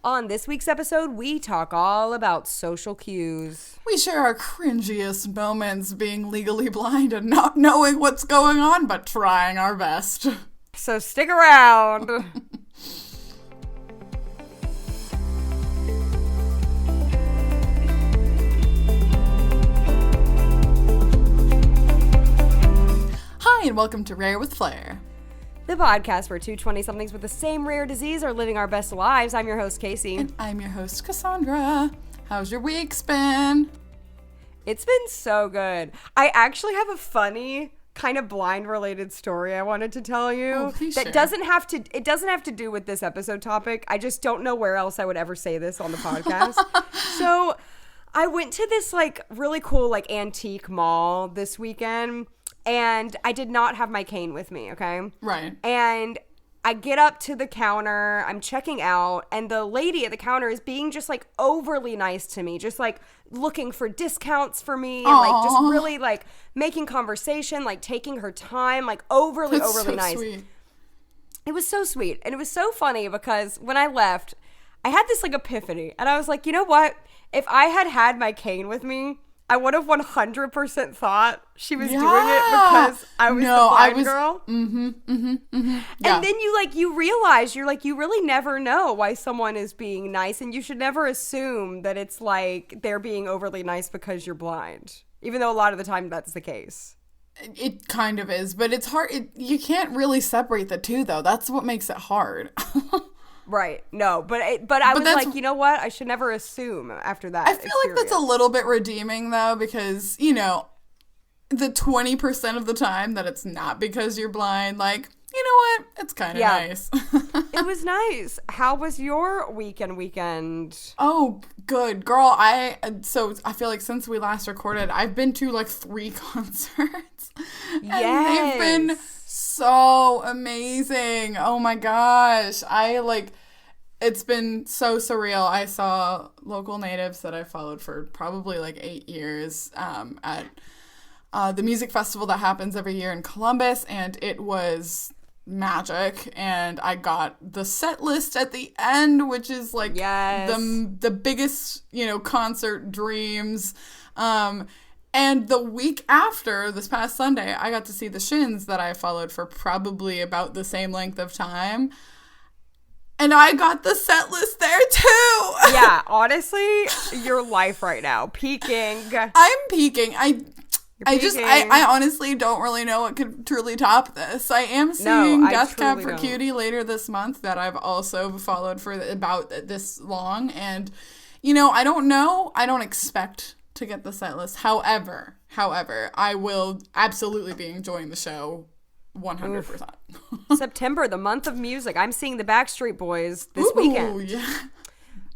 On this week's episode, we talk all about social cues. We share our cringiest moments being legally blind and not knowing what's going on, but trying our best. So stick around. Hi, and welcome to Rare with Flair, The podcast where two 20-somethings with the same rare disease are living our best lives. I'm your host, Casey. and I'm your host, Cassandra. How's your week been? It's been so good. I actually have a funny kind of blind related story I wanted to tell you. Oh, please that share. doesn't have to do with this episode topic. I just don't know where else I would ever say this on the podcast. So I went to this like really cool like antique mall this weekend, and I did not have my cane with me, okay? Right. And I get up to the counter, I'm checking out, and the lady at the counter is being just like overly nice to me, just like looking for discounts for me, and like just Aw. really like making conversation, like taking her time, like overly That's so nice. sweet. It was so sweet. And it was so funny because when I left, I had this like epiphany, and I was like, you know what? If I had had my cane with me, I would have 100% thought she was doing it because I was the blind girl. Yeah. And then you realize you really never know why someone is being nice, and you should never assume that it's like they're being overly nice because you're blind, even though a lot of the time that's the case. It kind of is, but it's hard. You can't really separate the two, though. That's what makes it hard. Right. No, but I was that's- like, you know what? I should never assume after that. I feel like that's a little bit redeeming, though, because, you know, the 20% of the time that it's not because you're blind, like, you know what? It's kind of nice. It was nice. How was your weekend? Oh, good. Girl, I feel like since we last recorded, I've been to like 3 concerts. Yes. And they've been so amazing. Oh my gosh. It's been so surreal. I saw local natives that I followed for probably like 8 years at the music festival that happens every year in Columbus, and it was magic. And I got the set list at the end, which is like the biggest, concert dreams. And the week after, this past Sunday, I got to see the Shins that I followed for probably about the same length of time. And I got the set list there too. Yeah, honestly, your life right now. Peaking. I'm peaking. I peaking. honestly don't really know what could truly top this. I am seeing Death Cab for Cutie later this month that I've also followed for about this long. And, I don't know. I don't expect to get the set list. However, I will absolutely be enjoying the show 100%. September, the month of music. I'm seeing the Backstreet Boys this weekend. Yeah.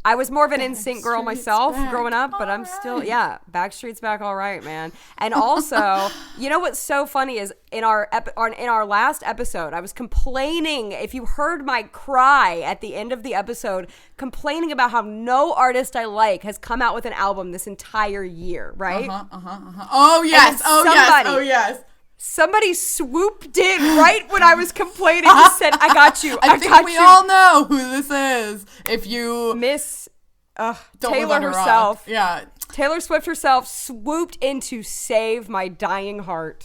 I was more of an NSYNC girl myself back. growing up, but I'm still, Backstreet's back, all right, man. And also, you know what's so funny is in our last episode, I was complaining, if you heard my cry at the end of the episode, complaining about how no artist I like has come out with an album this entire year, right? Oh, yes. Oh, yes. Somebody swooped in right when I was complaining and said, I got you. I think we all know who this is. If you Miss don't Taylor live under a rock. herself. Yeah. Taylor Swift herself swooped in to save my dying heart.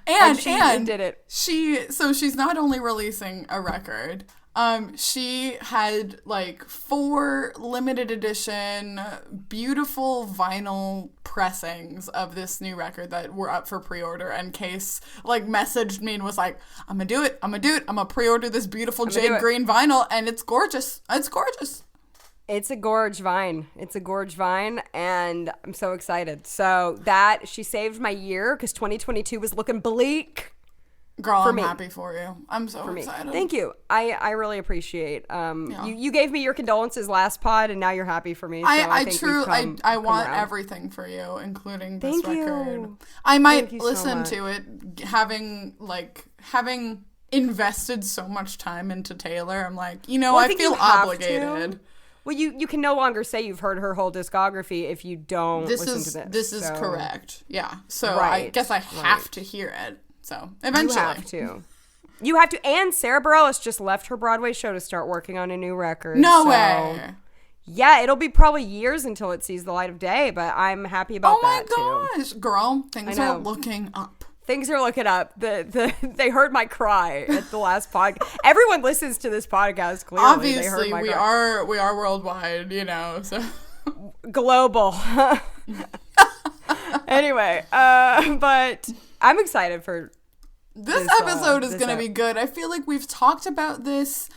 And she did it. She's not only releasing a record, she had like 4 limited edition beautiful vinyl pressings of this new record that were up for pre-order, and Case like messaged me and was like, I'm gonna pre-order this beautiful jade green vinyl, and it's gorgeous. It's a gorge vine. And I'm so excited. So that she saved my year because 2022 was looking bleak. Girl, I'm happy for you. I'm so excited. Thank you. I really appreciate. You gave me your condolences last pod, and now you're happy for me. So I want everything for you, including this record. I might listen to it, having invested so much time into Taylor. I'm like, I feel obligated. Well, you can no longer say you've heard her whole discography if you don't listen to this. This is correct. Yeah. So I guess I have to hear it. So eventually. You have to. You have to. And Sarah Bareilles just left her Broadway show to start working on a new record. No way. Yeah, it'll be probably years until it sees the light of day, but I'm happy about that too. Oh my gosh, girl, things are looking up. Things are looking up. They heard my cry at the last podcast. Everyone listens to this podcast. Clearly, obviously, we are worldwide. So global. Anyway, but I'm excited for this episode. Is going to be good. I feel like we've talked about this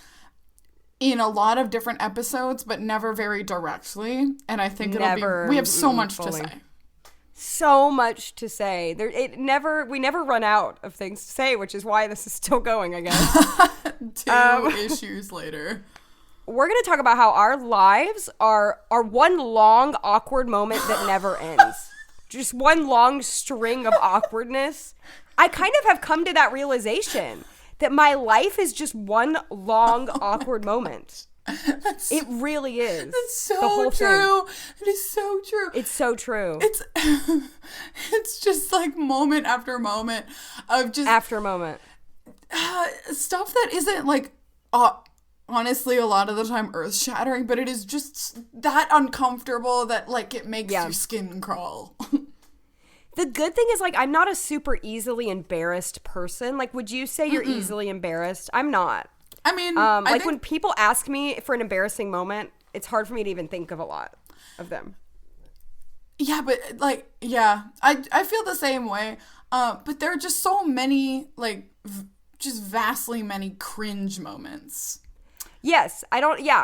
in a lot of different episodes, but never very directly. And I think we have so much to say. So much to say. We never run out of things to say, which is why this is still going, I guess. 2 issues later. We're going to talk about how our lives are one long, awkward moment that never ends. Just one long string of awkwardness. I kind of have come to that realization that my life is just one long, awkward moment. It really is. That's so true. It is so true. It's so true. It's just like moment after moment of just after moment stuff that isn't like honestly a lot of the time earth shattering, but it is just that uncomfortable that like it makes your skin crawl. The good thing is, like, I'm not a super easily embarrassed person. Like, would you say you're easily embarrassed? I'm not. I mean, when people ask me for an embarrassing moment, it's hard for me to even think of a lot of them. Yeah, but like, I feel the same way. But there are just so many, like, just vastly many cringe moments. Yes,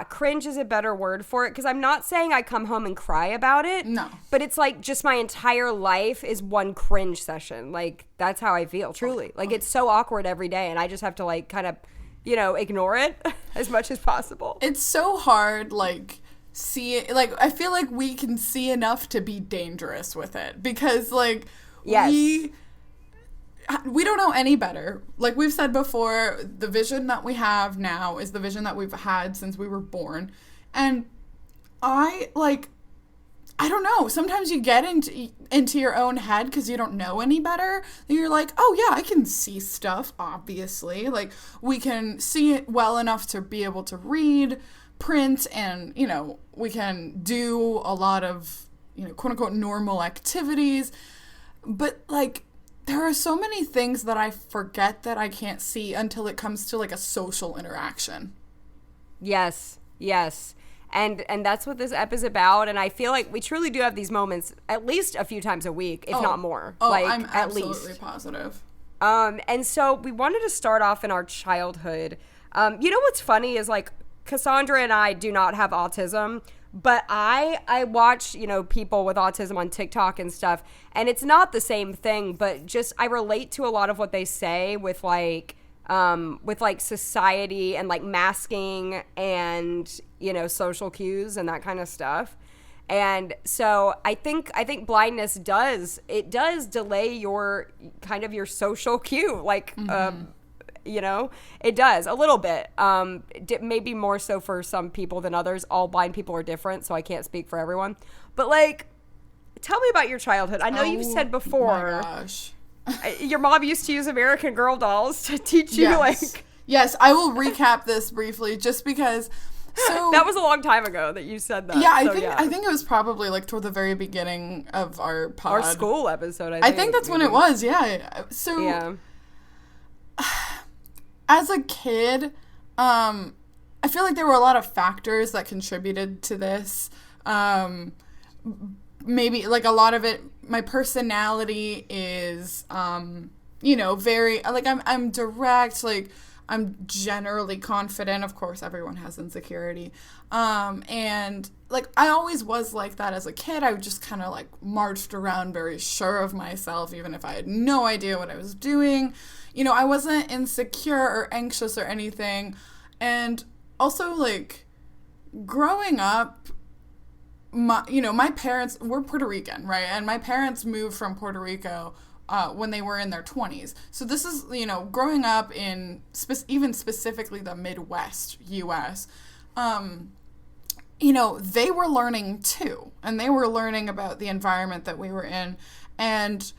cringe is a better word for it, because I'm not saying I come home and cry about it. No. But it's like just my entire life is one cringe session. Like, that's how I feel, truly. Like, it's so awkward every day, and I just have to, like, kind of, ignore it as much as possible. It's so hard, like, I feel like we can see enough to be dangerous with it, because, like, yes. We don't know any better. Like we've said before, the vision that we have now is the vision that we've had since we were born. And I don't know. Sometimes you get into your own head because you don't know any better. And you're like, oh yeah, I can see stuff, obviously. Like we can see it well enough to be able to read, print, and, we can do a lot of, quote unquote normal activities. But like, there are so many things that I forget that I can't see until it comes to like a social interaction. Yes. And that's what this ep is about. And I feel like we truly do have these moments at least a few times a week, if not more. Oh, like, I'm absolutely at least. Positive. And so we wanted to start off in our childhood. What's funny is like Cassandra and I do not have autism, but I watch, people with autism on TikTok and stuff, and it's not the same thing, but just I relate to a lot of what they say with society and like masking and, social cues and that kind of stuff. And so I think blindness does delay your kind of your social cue, like, it does a little bit. Maybe more so for some people than others. All blind people are different, so I can't speak for everyone. But like, tell me about your childhood. I know you've said before. Oh my gosh. Your mom used to use American Girl dolls to teach you Yes, I will recap this briefly just because. So that was a long time ago that you said that. Yeah, I think it was probably like toward the very beginning of our pod. Our school episode, I think that's when it was, yeah. So yeah. As a kid, I feel like there were a lot of factors that contributed to this. Maybe like a lot of it, my personality is, very like I'm direct, like I'm generally confident. Of course, everyone has insecurity. And like I always was like that as a kid. I just kind of like marched around very sure of myself, even if I had no idea what I was doing. I wasn't insecure or anxious or anything. And also, like, growing up, my parents were Puerto Rican, right? And my parents moved from Puerto Rico when they were in their 20s. So this is, growing up in even specifically the Midwest U.S., they were learning too. And they were learning about the environment that we were in. And,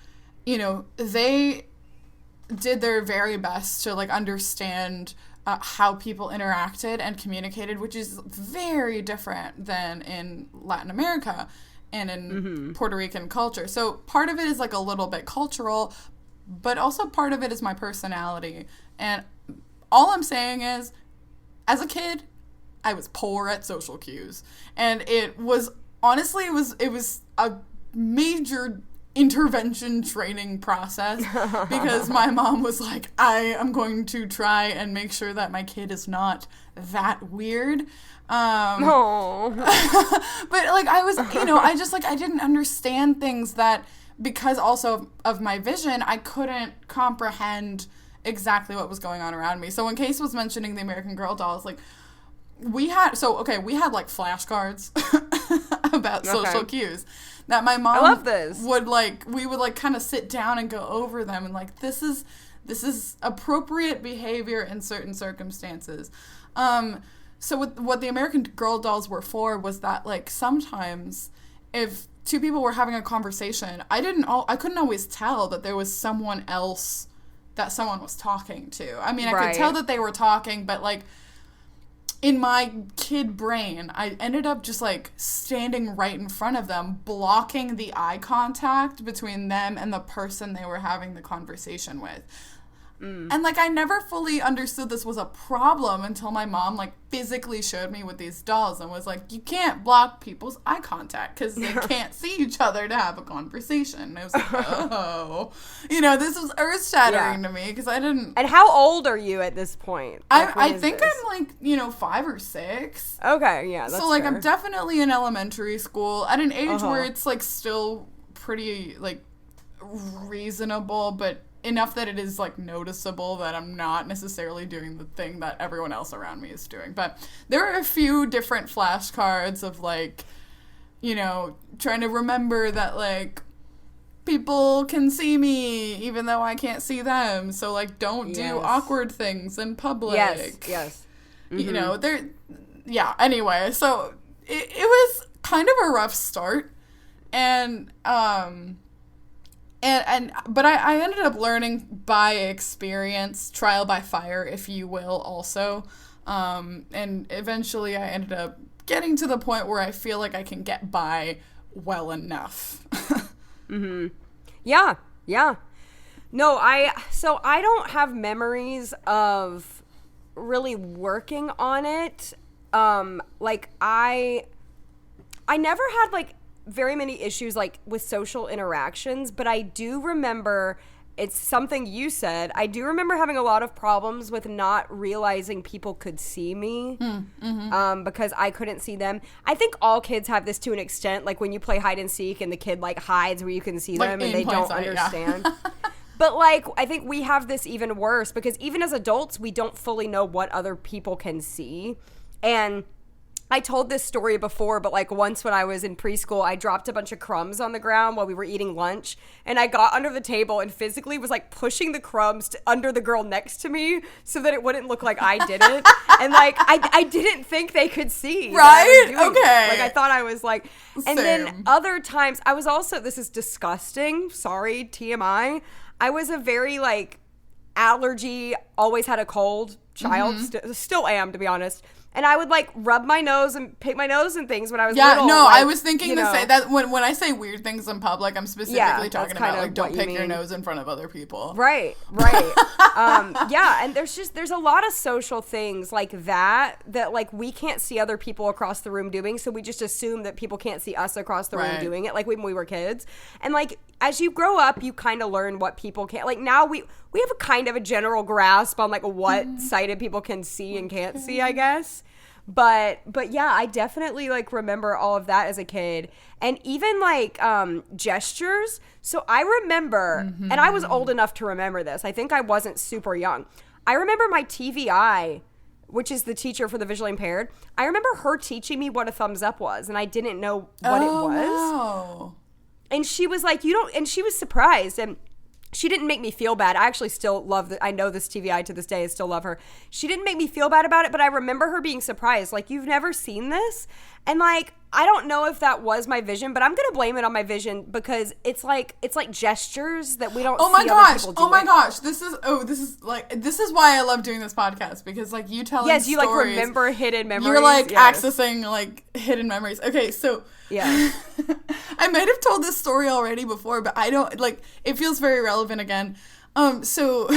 did their very best to like understand how people interacted and communicated, which is very different than in Latin America and in Puerto Rican culture. So part of it is like a little bit cultural, but also part of it is my personality. And all I'm saying is, as a kid, I was poor at social cues. And it was, honestly, it was a major intervention training process because my mom was like, I am going to try and make sure that my kid is not that weird. Oh. But like I was, I didn't understand things that, because also of my vision, I couldn't comprehend exactly what was going on around me. So when Case was mentioning the American Girl dolls, like we had like flashcards about social cues that my mom I love this. we would kind of sit down and go over them and like, this is appropriate behavior in certain circumstances. So what the American Girl dolls were for was that like sometimes if two people were having a conversation, I couldn't always tell that there was someone else that someone was talking to. I mean, I could tell that they were talking, but like in my kid brain, I ended up just like standing right in front of them, blocking the eye contact between them and the person they were having the conversation with. And like I never fully understood this was a problem until my mom like physically showed me with these dolls and was like, you can't block people's eye contact because they can't see each other to have a conversation. And I was like, oh, this was earth-shattering to me because I didn't. And how old are you at this point? Like, I think I'm like 5 or 6. Okay, yeah, that's so like fair. I'm definitely in elementary school at an age where it's like still pretty like reasonable, but enough that it is like noticeable that I'm not necessarily doing the thing that everyone else around me is doing. But there are a few different flashcards of like, trying to remember that like people can see me even though I can't see them. So like don't do awkward things in public. Yes. Anyway, so it was kind of a rough start. And but I ended up learning by experience, trial by fire, if you will, also. And eventually I ended up getting to the point where I feel like I can get by well enough. Yeah. No, I don't have memories of really working on it. Like I never had like very many issues like with social interactions, but I do remember, it's something you said, I do remember having a lot of problems with not realizing people could see me because I couldn't see them. I think all kids have this to an extent, like when you play hide and seek and the kid like hides where you can see them and they don't understand. But like I think we have this even worse because even as adults we don't fully know what other people can see. And I told this story before, but like once when I was in preschool, I dropped a bunch of crumbs on the ground while we were eating lunch, and I got under the table and physically was like pushing the crumbs under the girl next to me so that it wouldn't look like I did it. And like I didn't think they could see. Right? Okay. Like I thought I was like, and then other times I was also, this is disgusting. Sorry, TMI. I was a very like allergy, always had a cold child, still am, to be honest. And I would like rub my nose and pick my nose and things when I was little. No, like, I was thinking to say that when I say weird things in public, I'm specifically talking about like don't pick your nose in front of other people. Right. And there's a lot of social things like that like we can't see other people across the room doing, so we just assume that people can't see us across the room doing it, like when we were kids. And like as you grow up, you kind of learn what people can't. Like now we have a kind of a general grasp on like what sighted people can see and can't see, I guess. But yeah, I definitely like remember all of that as a kid, and even like gestures. So I remember, and I was old enough to remember this. I think I wasn't super young. I remember my TVI, which is the teacher for the visually impaired. I remember her teaching me what a thumbs up was, and I didn't know what it was. Wow. And she was like, and she was surprised, and she didn't make me feel bad. I actually still love I know this TVI to this day. I still love her. She didn't make me feel bad about it, but I remember her being surprised. Like, you've never seen this? And like, I don't know if that was my vision, but I'm gonna blame it on my vision because it's like gestures that we don't. Oh my see gosh! Other people doing. Oh my gosh! This is why I love doing this podcast, because like you telling yes, you stories, like remember hidden memories. You're like yes. accessing like hidden memories. Okay, so yeah, I might have told this story already before, but I don't like. It feels very relevant again. So.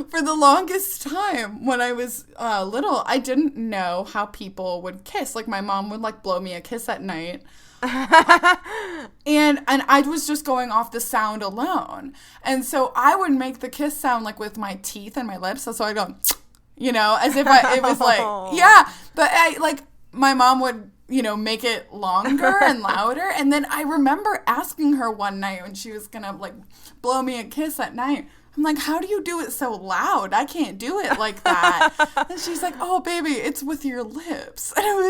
For the longest time when I was little, I didn't know how people would kiss. Like my mom would like blow me a kiss at night. and I was just going off the sound alone. And so I would make the kiss sound like with my teeth and my lips. So I'd go, you know, as if it was like, yeah. But my mom would, you know, make it longer and louder. And then I remember asking her one night when she was going to like blow me a kiss at night. I'm like, how do you do it so loud? I can't do it like that. And she's like, oh, baby, it's with your lips. And I was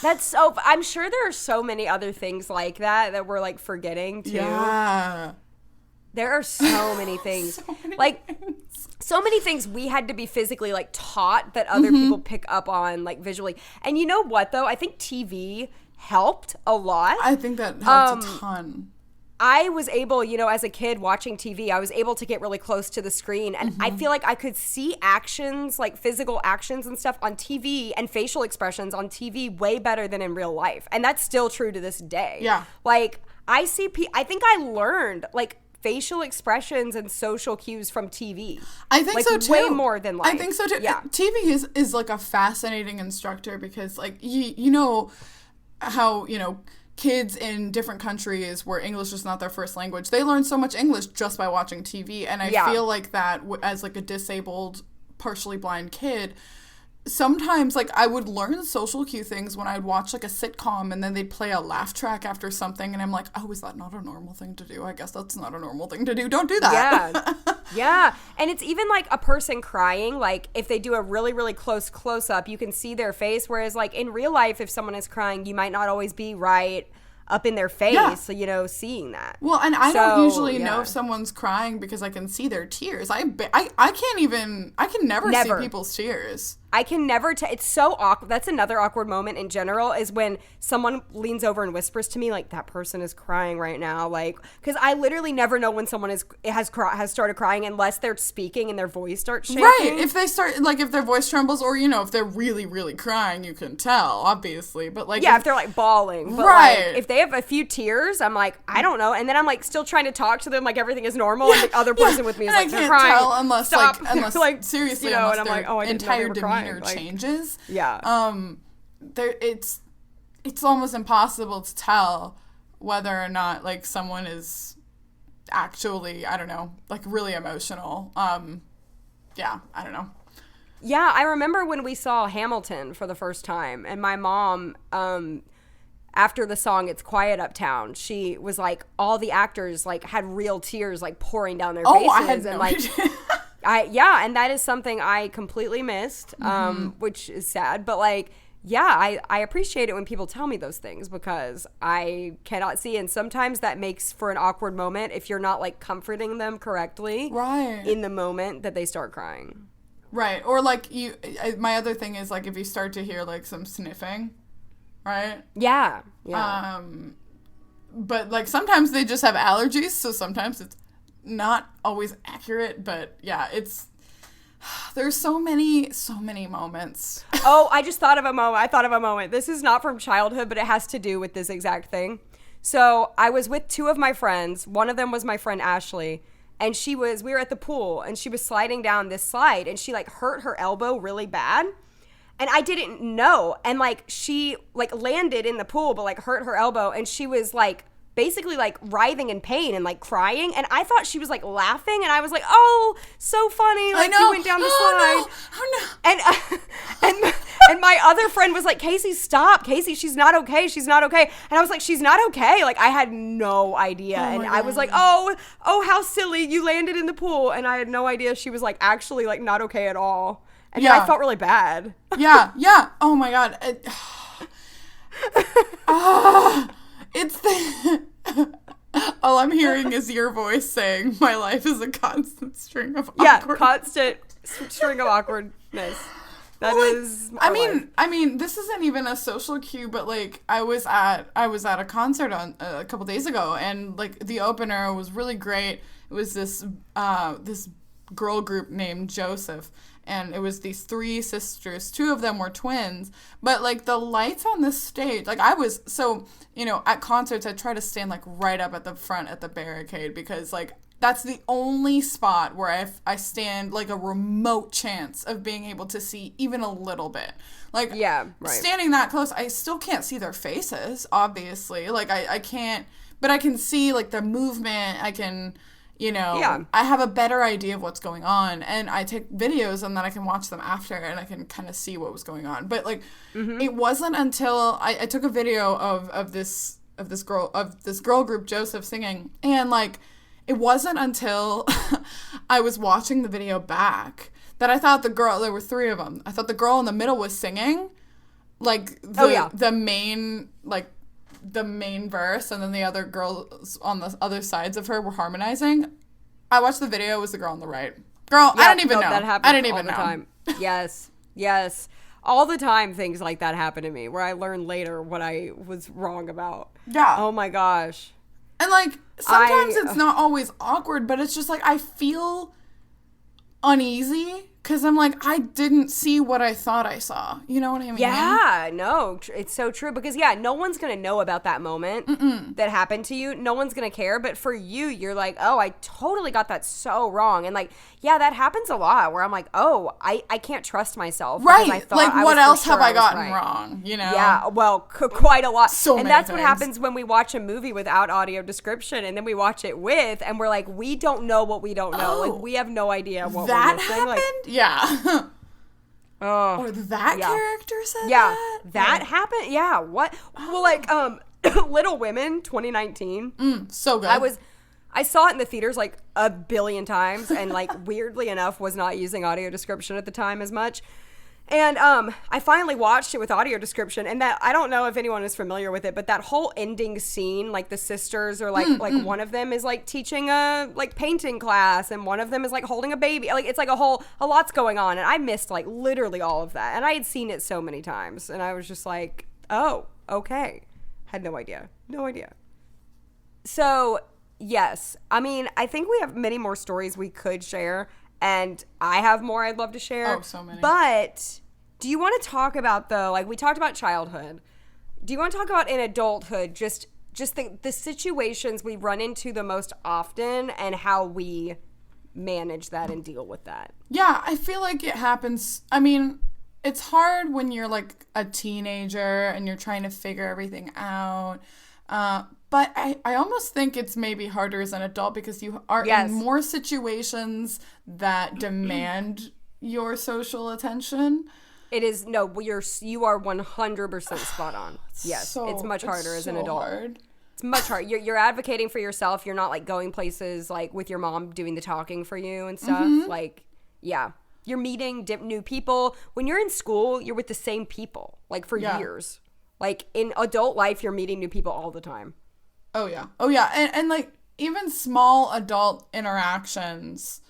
that's so I'm sure there are so many other things like that we're like forgetting too. Yeah. There are so many things. So many things we had to be physically like taught that other people pick up on like visually. And you know what though? I think TV helped a lot. I think that helped a ton. I was able, you know, as a kid watching TV, I was able to get really close to the screen. And I feel like I could see actions, like physical actions and stuff on TV and facial expressions on TV way better than in real life. And that's still true to this day. Yeah. Like, I think I learned, like, facial expressions and social cues from TV. I think so too. Way more than life. I think so too. Yeah. TV is like a fascinating instructor because, like, you know how, you know, kids in different countries where English is not their first language, they learn so much English just by watching TV. And I feel like that as like a disabled, partially blind kid, sometimes like I would learn social cue things when I'd watch like a sitcom and then they'd play a laugh track after something and I'm like, oh, is that not a normal thing to do? I guess that's not a normal thing to do. Don't do that. Yeah. Yeah. And it's even like a person crying, like if they do a really, really close up, you can see their face. Whereas like in real life, if someone is crying, you might not always be right up in their face, so, you know, seeing that. Well, and I don't usually know if someone's crying because I can see their tears. I can never see people's tears. I can never it's so awkward. That's another awkward moment in general is when someone leans over and whispers to me like that person is crying right now, like because I literally never know when someone has started crying unless they're speaking and their voice starts shaking. Right. If they start like if their voice trembles or you know if they're really really crying, you can tell obviously. But like if they're like bawling, but right. Like, if they have a few tears, I'm like I don't know, and then I'm like still trying to talk to them like everything is normal, and the other person with me is like they're crying. Tell unless stop. unless like seriously, you know, unless and I'm like oh I didn't entire know they were crying. changes. Yeah. It's almost impossible to tell whether or not like someone is actually, I don't know, like really emotional. Yeah, I don't know. Yeah, I remember when we saw Hamilton for the first time and my mom after the song It's Quiet Uptown, she was like all the actors like had real tears like pouring down their faces I had and like and that is something I completely missed, which is sad. But like, yeah, I appreciate it when people tell me those things because I cannot see. And sometimes that makes for an awkward moment if you're not like comforting them correctly in the moment that they start crying. Right. Or like my other thing is like if you start to hear like some sniffing, right? Yeah. But like sometimes they just have allergies. So sometimes it's not always accurate, but yeah, there's so many moments. Oh, I just thought of a moment. This is not from childhood, but it has to do with this exact thing. So I was with two of my friends. One of them was my friend Ashley, and we were at the pool, and she was sliding down this slide, and she like hurt her elbow really bad. And I didn't know. And like she like landed in the pool, but like hurt her elbow, and she was like basically like writhing in pain and like crying, and I thought she was like laughing, and I was like, "Oh, so funny!" Like you went down the slide. No. And my other friend was like, "Casey, stop, Casey, she's not okay, she's not okay." And I was like, "She's not okay." Like I had no idea, and I was like, "Oh, how silly! You landed in the pool," and I had no idea she was like actually like not okay at all, and I felt really bad. Yeah. Oh my god. It's all I'm hearing is your voice saying, "My life is a constant string of awkward." Yeah, constant string of awkwardness. That Well, like, is our life. I mean, this isn't even a social cue, but like I was at a concert on a couple days ago, and like the opener was really great. It was this girl group named Joseph, and it was these three sisters. Two of them were twins, but like the lights on the stage, like I was so, you know, at concerts I try to stand like right up at the front at the barricade, because like that's the only spot where I stand like a remote chance of being able to see even a little bit. Like, Yeah, right. standing that close, I still can't see their faces, obviously. Like, I can't, but I can see like the movement. I can, you know, Yeah. I have a better idea of what's going on, and I take videos and then I can watch them after and I can kind of see what was going on. But like, it wasn't until I took a video of this girl group, Joseph, singing, and like, it wasn't until I was watching the video back that I thought there were three of them. I thought the girl in the middle was singing, like the main verse, and then the other girls on the other sides of her were harmonizing. I watched the video, it was the girl on the right. Girl, Yeah, I don't even know. That happens I didn't even all the know. time. Yes. All the time things like that happen to me, where I learn later what I was wrong about. Yeah. Oh my gosh. And like sometimes it's not always awkward, but it's just like I feel uneasy because I'm like, I didn't see what I thought I saw. You know what I mean? Yeah, no, it's so true, because no one's gonna know about that moment that happened to you. No one's gonna care, but for you, you're like, oh, I totally got that so wrong. And like, yeah, that happens a lot where I'm like, oh, I can't trust myself, because I Right. thought Like, I what was for else have sure I gotten right. wrong? You know? Yeah, well, quite a lot. So and many that's what things. happens when we watch a movie without audio description, and then we watch it with, and we're like, we don't know what we don't know. Oh, Like, we have no idea what that we're missing. happened? Like, Yeah. oh, Or that Yeah. character said yeah, that? that happened. Yeah, what? Well, like, Little Women, 2019. So good. I saw it in the theaters like a billion times, and like weirdly enough was not using audio description at the time as much. And I finally watched it with audio description, and that, I don't know if anyone is familiar with it, but that whole ending scene, like the sisters are like one of them is like teaching a like painting class, and one of them is like holding a baby. Like, it's like a lot's going on, and I missed like literally all of that, and I had seen it so many times, and I was just like, oh, okay, had no idea. So yes, I mean, I think we have many more stories we could share, and I have more I'd love to share. Oh, so many. But do you want to talk about, though, like we talked about childhood, do you want to talk about in adulthood, just the situations we run into the most often and how we manage that and deal with that? Yeah, I feel like it happens. I mean, it's hard when you're like a teenager and you're trying to figure everything out. But I almost think it's maybe harder as an adult because you are Yes. in more situations that demand your social attention. It is, no, you are 100% spot on. Yes, So- it's much harder as an so adult. hard. It's much harder. You're advocating for yourself. You're not like going places like with your mom doing the talking for you and stuff. Mm-hmm. Like, yeah, you're meeting new people. When you're in school, you're with the same people like for Yeah. years. Like in adult life, you're meeting new people all the time. Oh yeah. And like even small adult interactions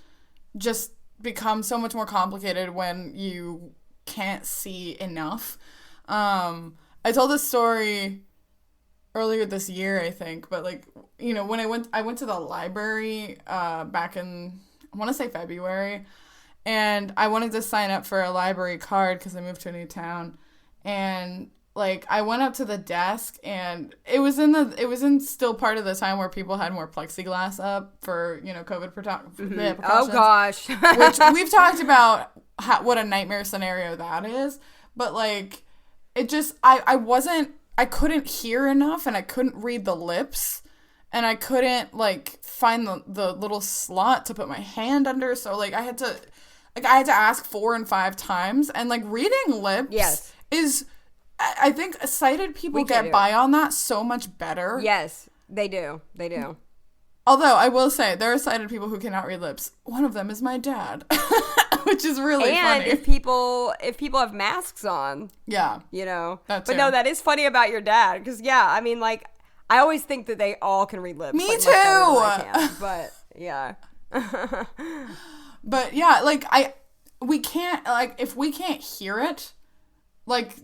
just become so much more complicated when you can't see enough. I told this story earlier this year, I think, but like, you know, when I went to the library back in, I want to say February, and I wanted to sign up for a library card because I moved to a new town, and like I went up to the desk, and it was in still part of the time where people had more plexiglass up for, you know, COVID precautions. Oh gosh. Which we've talked about what a nightmare scenario that is, but like it just I couldn't hear enough, and I couldn't read the lips, and I couldn't like find the little slot to put my hand under, so like I had to ask 4 and 5 times, and like reading lips Yes. is, I think sighted people We can't get do by on that so much better. Yes, they do. Although I will say there are sighted people who cannot read lips. One of them is my dad, which is really And funny. if people have masks on, Yeah. you know. That But too. no, that is funny about your dad, because yeah, I mean, like, I always think that they all can read lips. Me like, much better than I too. can, but yeah. But yeah, like we can't, like, if we can't hear it, like,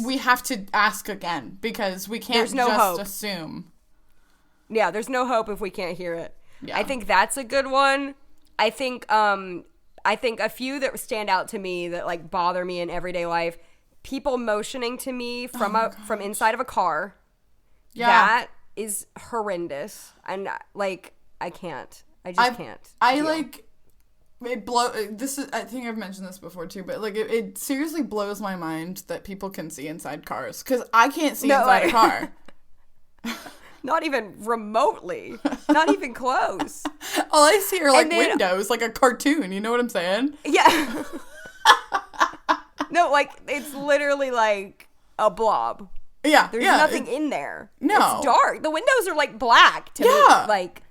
we have to ask again, because we can't just assume. Yeah, there's no hope if we can't hear it. Yeah. I think that's a good one. I think a few that stand out to me that, like, bother me in everyday life, people motioning to me from inside of a car. Yeah. That is horrendous. And, like, I can't. I just can't. I think I've mentioned this before too, but like it seriously blows my mind that people can see inside cars, because I can't see inside a car. Not even remotely. Not even close. All I see are like windows, like a cartoon. You know what I'm saying? Yeah. No, like it's literally like a blob. Yeah. There's nothing in there. No. It's dark. The windows are like black to me. Like.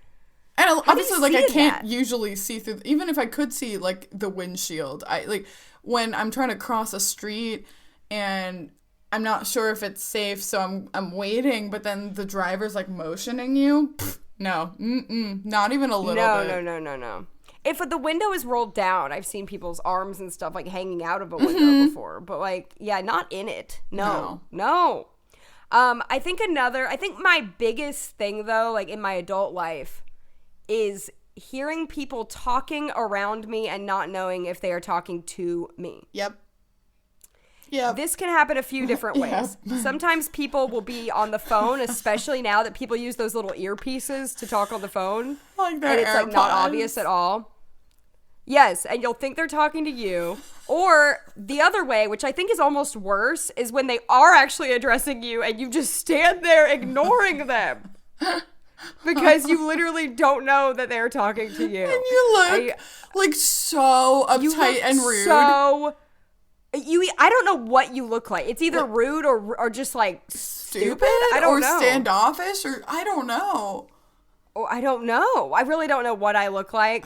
And obviously, like, I can't usually see through, even if I could see, like, the windshield. Like, when I'm trying to cross a street and I'm not sure if it's safe, so I'm waiting, but then the driver's, like, motioning you. No. Not even a little bit. No. If the window is rolled down, I've seen people's arms and stuff, like, hanging out of a window before. But, like, yeah, not in it. No. I think my biggest thing, though, like, in my adult life, is hearing people talking around me and not knowing if they are talking to me. Yep. This can happen a few different ways. Sometimes people will be on the phone, especially now that people use those little earpieces to talk on the phone. Like and it's like not obvious at all. Yes, and you'll think they're talking to you. Or the other way, which I think is almost worse, is when they are actually addressing you and you just stand there ignoring them. Because you literally don't know that they're talking to you. And you look like so uptight and rude. I don't know what you look like. It's either rude or just like stupid. I don't know. Or standoffish, or I don't know. Oh, I don't know. I really don't know what I look like.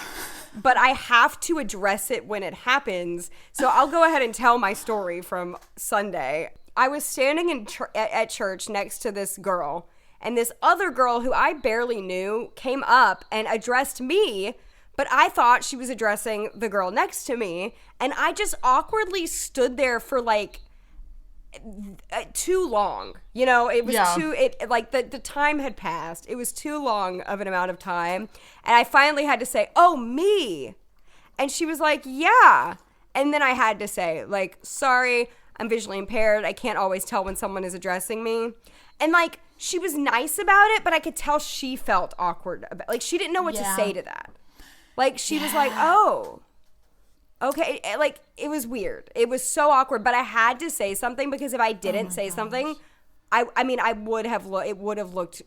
But I have to address it when it happens. So I'll go ahead and tell my story from Sunday. I was standing at church next to this girl. And this other girl who I barely knew came up and addressed me, but I thought she was addressing the girl next to me. And I just awkwardly stood there for like too long. You know, it was the time had passed. It was too long of an amount of time. And I finally had to say, "Oh, me." And she was like, "Yeah." And then I had to say, like, "Sorry, I'm visually impaired. I can't always tell when someone is addressing me." And like, she was nice about it, but I could tell she felt awkward about, like, she didn't know what to say to that. Like, she was like, "Oh, okay." Like, it was weird. It was so awkward, but I had to say something, because if I didn't say something, I mean, it would have looked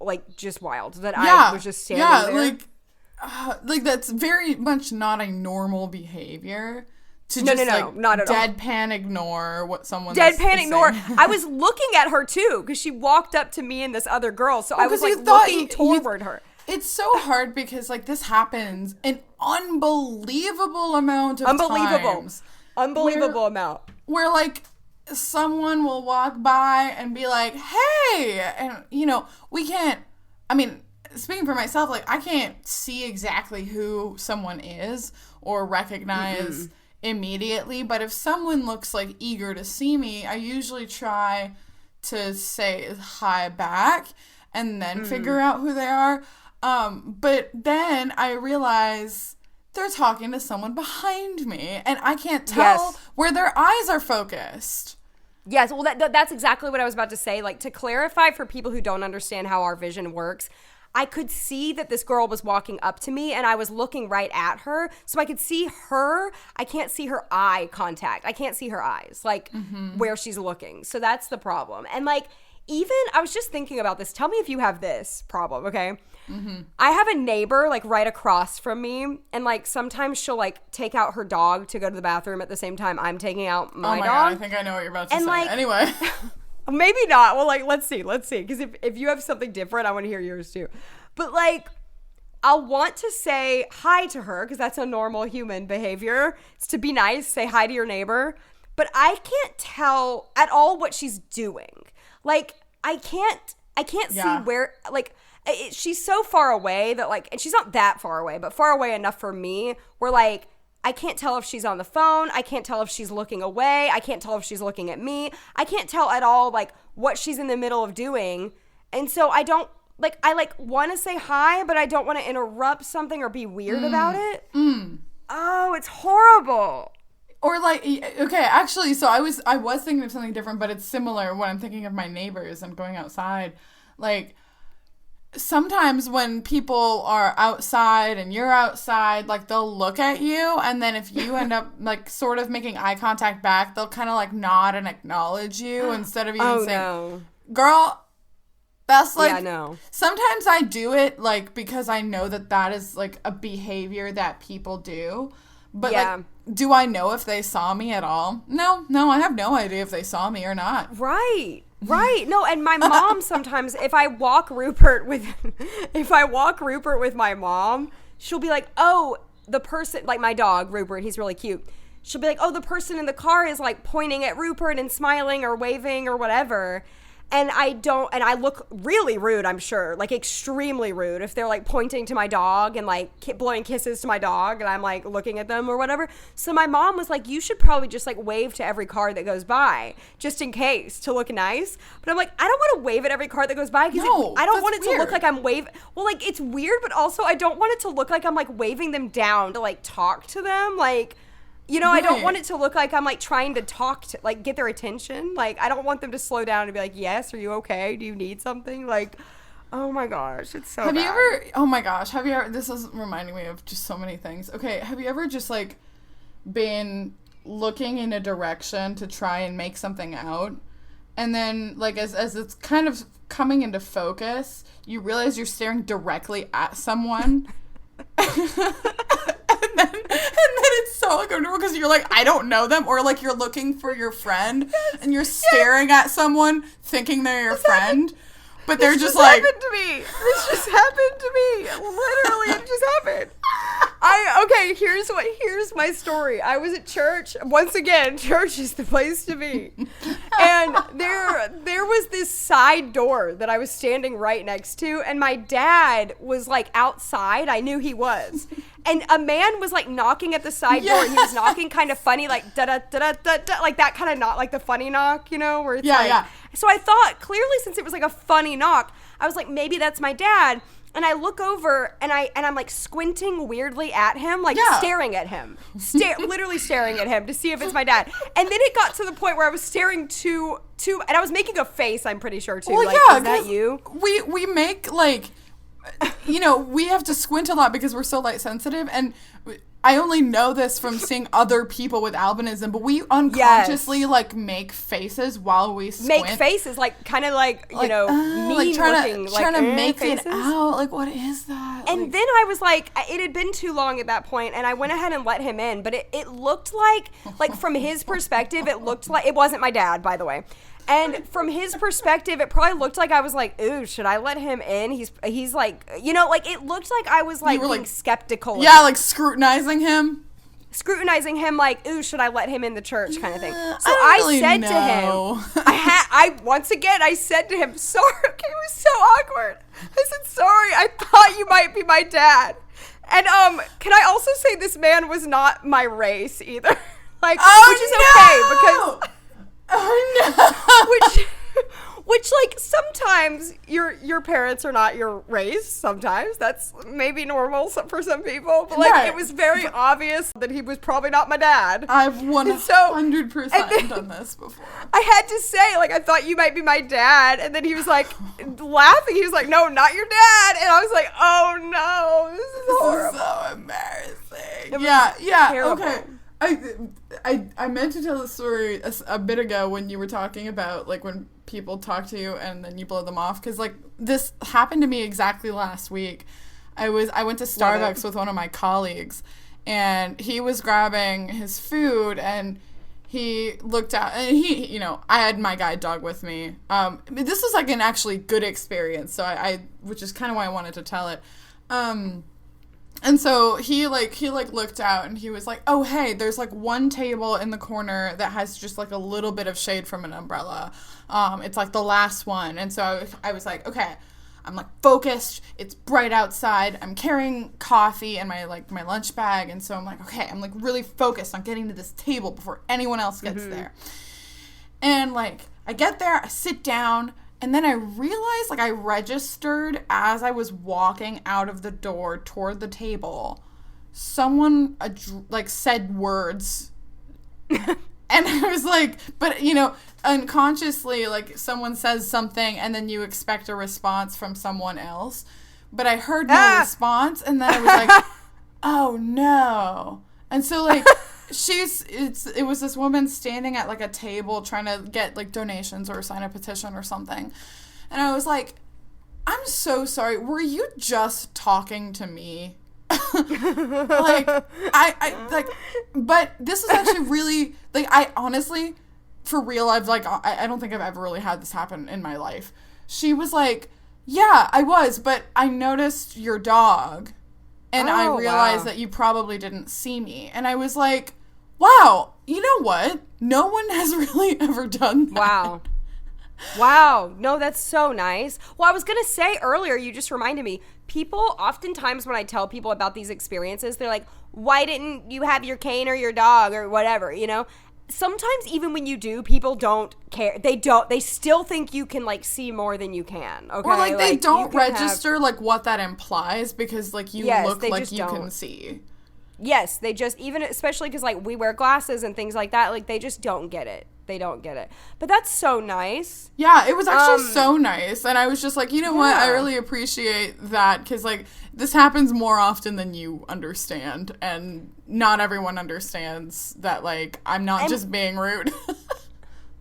like just wild that I was just standing there. Like that's very much not a normal behavior. To no, not at all. Deadpan ignore what someone is saying. I was looking at her too, because she walked up to me and this other girl, so I was like looking toward her. It's so hard because like this happens an unbelievable amount of times. Unbelievable amount. Where like someone will walk by and be like, "Hey," and you know, we can't. I mean, speaking for myself, like I can't see exactly who someone is or recognize immediately, but if someone looks like eager to see me, I usually try to say hi back and then figure out who they are. But then I realize they're talking to someone behind me and I can't tell where their eyes are focused. Yes, well that's exactly what I was about to say. Like, to clarify for people who don't understand how our vision works, I could see that this girl was walking up to me and I was looking right at her. So I could see her. I can't see her eye contact. I can't see her eyes, like where she's looking. So that's the problem. And like, even, I was just thinking about this. Tell me if you have this problem, okay? I have a neighbor like right across from me, and like sometimes she'll like take out her dog to go to the bathroom at the same time I'm taking out my dog. God, I think I know what you're about to say. Like, anyway. Maybe not. Well, like, let's see. Because if you have something different, I want to hear yours too. But like, I'll want to say hi to her because that's a normal human behavior. It's to be nice, say hi to your neighbor. But I can't tell at all what she's doing. Like, I can't see where, like, she's so far away that like, and she's not that far away, but far away enough for me where like, I can't tell if she's on the phone. I can't tell if she's looking away. I can't tell if she's looking at me. I can't tell at all, like, what she's in the middle of doing. And so I don't, like, I, like, want to say hi, but I don't want to interrupt something or be weird about it. Oh, it's horrible. Or like, okay, actually, so I was thinking of something different, but it's similar when I'm thinking of my neighbors and going outside. Like, sometimes when people are outside and you're outside, like, they'll look at you, and then if you end up, like, sort of making eye contact back, they'll kind of, like, nod and acknowledge you instead of even saying, girl, that's, like, yeah, no. Sometimes I do it, like, because I know that is, like, a behavior that people do. But, like, do I know if they saw me at all? No, I have no idea if they saw me or not. Right. No, and my mom sometimes, if I walk Rupert with my mom, she'll be like, oh, the person, like my dog, Rupert, he's really cute. She'll be like, oh, the person in the car is, like, pointing at Rupert and smiling or waving or whatever. And I look really rude, I'm sure, like extremely rude if they're like pointing to my dog and like blowing kisses to my dog and I'm like looking at them or whatever. So my mom was like, you should probably just like wave to every car that goes by just in case to look nice. But I'm like, I don't want to wave at every car that goes by because I don't want it to look like I'm waving. Well, like it's weird, but also I don't want it to look like I'm like waving them down to like talk to them. Like, you know, right. I don't want it to look like I'm, like, trying to talk to, like, get their attention. Like, I don't want them to slow down and be like, yes, are you okay? Do you need something? Like, oh, my gosh, it's so bad. Have you ever, this is reminding me of just so many things. Okay, have you ever just, like, been looking in a direction to try and make something out? And then, like, as it's kind of coming into focus, you realize you're staring directly at someone. And then it's so uncomfortable because you're like, I don't know them, or like you're looking for your friend and you're staring at someone thinking they're your friend, but they're just like, happened to me. This just happened to me. Literally, it just happened. Here's my story. I was at church. Once again, church is the place to be. And there was this side door that I was standing right next to, and my dad was like outside. I knew he was. And a man was like knocking at the side door, and he was knocking kind of funny, like da da da da da, like that kind of knock, like the funny knock, you know, where it's So I thought clearly, since it was like a funny knock, I was like, maybe that's my dad. And I look over and I'm like squinting weirdly at him, like staring at him, literally staring at him to see if it's my dad. And then it got to the point where I was staring to, and I was making a face, I'm pretty sure too. Well, like, is that you? We make like, you know, we have to squint a lot because we're so light sensitive, and I only know this from seeing other people with albinism, but we unconsciously like make faces while we squint. Make faces, like kind of like, you know, mean like trying to make faces. It out. Like, what is that? And like, then I was like, it had been too long at that point, and I went ahead and let him in, but it looked like from his perspective, it looked like, it wasn't my dad, by the way. And from his perspective, it probably looked like I was like, ooh, should I let him in? He's like, you know, like it looked like I was like being like, skeptical. Yeah, like scrutinizing him. Like, ooh, should I let him in the church kind of thing. So I said to him, I said to him, sorry, okay, it was so awkward. I said, sorry, I thought you might be my dad. And can I also say this man was not my race either? Like, which is okay because... Oh no! Which like sometimes your parents are not your race. Sometimes that's maybe normal for some people, but like it was very obvious that he was probably not my dad. I've 100% done this before. I had to say, like, I thought you might be my dad, and then he was like laughing. He was like, "No, not your dad," and I was like, "Oh no, this is horrible." So embarrassing. Yeah. Terrible. Okay. I meant to tell the story a bit ago when you were talking about, like, when people talk to you and then you blow them off. Because, like, this happened to me exactly last week. I went to Starbucks with one of my colleagues, and he was grabbing his food, and he looked out, and he, you know, I had my guide dog with me. This was, like, an actually good experience, so which is kind of why I wanted to tell it. And so he looked out and he was like, oh, hey, there's like one table in the corner that has just like a little bit of shade from an umbrella. It's like the last one. And so I was like, okay, I'm like focused. It's bright outside. I'm carrying coffee and my lunch bag. And so I'm like, okay, I'm like really focused on getting to this table before anyone else gets there. And like, I get there, I sit down, and then I realized, like, I registered as I was walking out of the door toward the table. Someone, like, said words. And I was like, but, you know, unconsciously, like, someone says something, and then you expect a response from someone else. But I heard no response, and then I was like, oh, no. And so, like... it was this woman standing at like a table trying to get like donations or sign a petition or something. And I was like, I'm so sorry. Were you just talking to me? Like, I like, but this is actually really, like, I honestly, for real, I don't think I've ever really had this happen in my life. She was like, yeah, I was, but I noticed your dog. And I realized that you probably didn't see me. And I was like, wow, you know what? No one has really ever done that. Wow. No, that's so nice. Well, I was going to say earlier, you just reminded me, people oftentimes when I tell people about these experiences, they're like, why didn't you have your cane or your dog or whatever, you know? Sometimes even when you do, people don't care. They still think you can, like, see more than you can, okay? Or, like, they don't register, like, what that implies because, like, you look like you can see. Yes, they just, even, especially because, like, we wear glasses and things like that, like, they just don't get it. They don't get it. But that's so nice. Yeah, it was actually so nice. And I was just like, you know what? I really appreciate that because, like, this happens more often than you understand. And not everyone understands that, like, I'm not just being rude.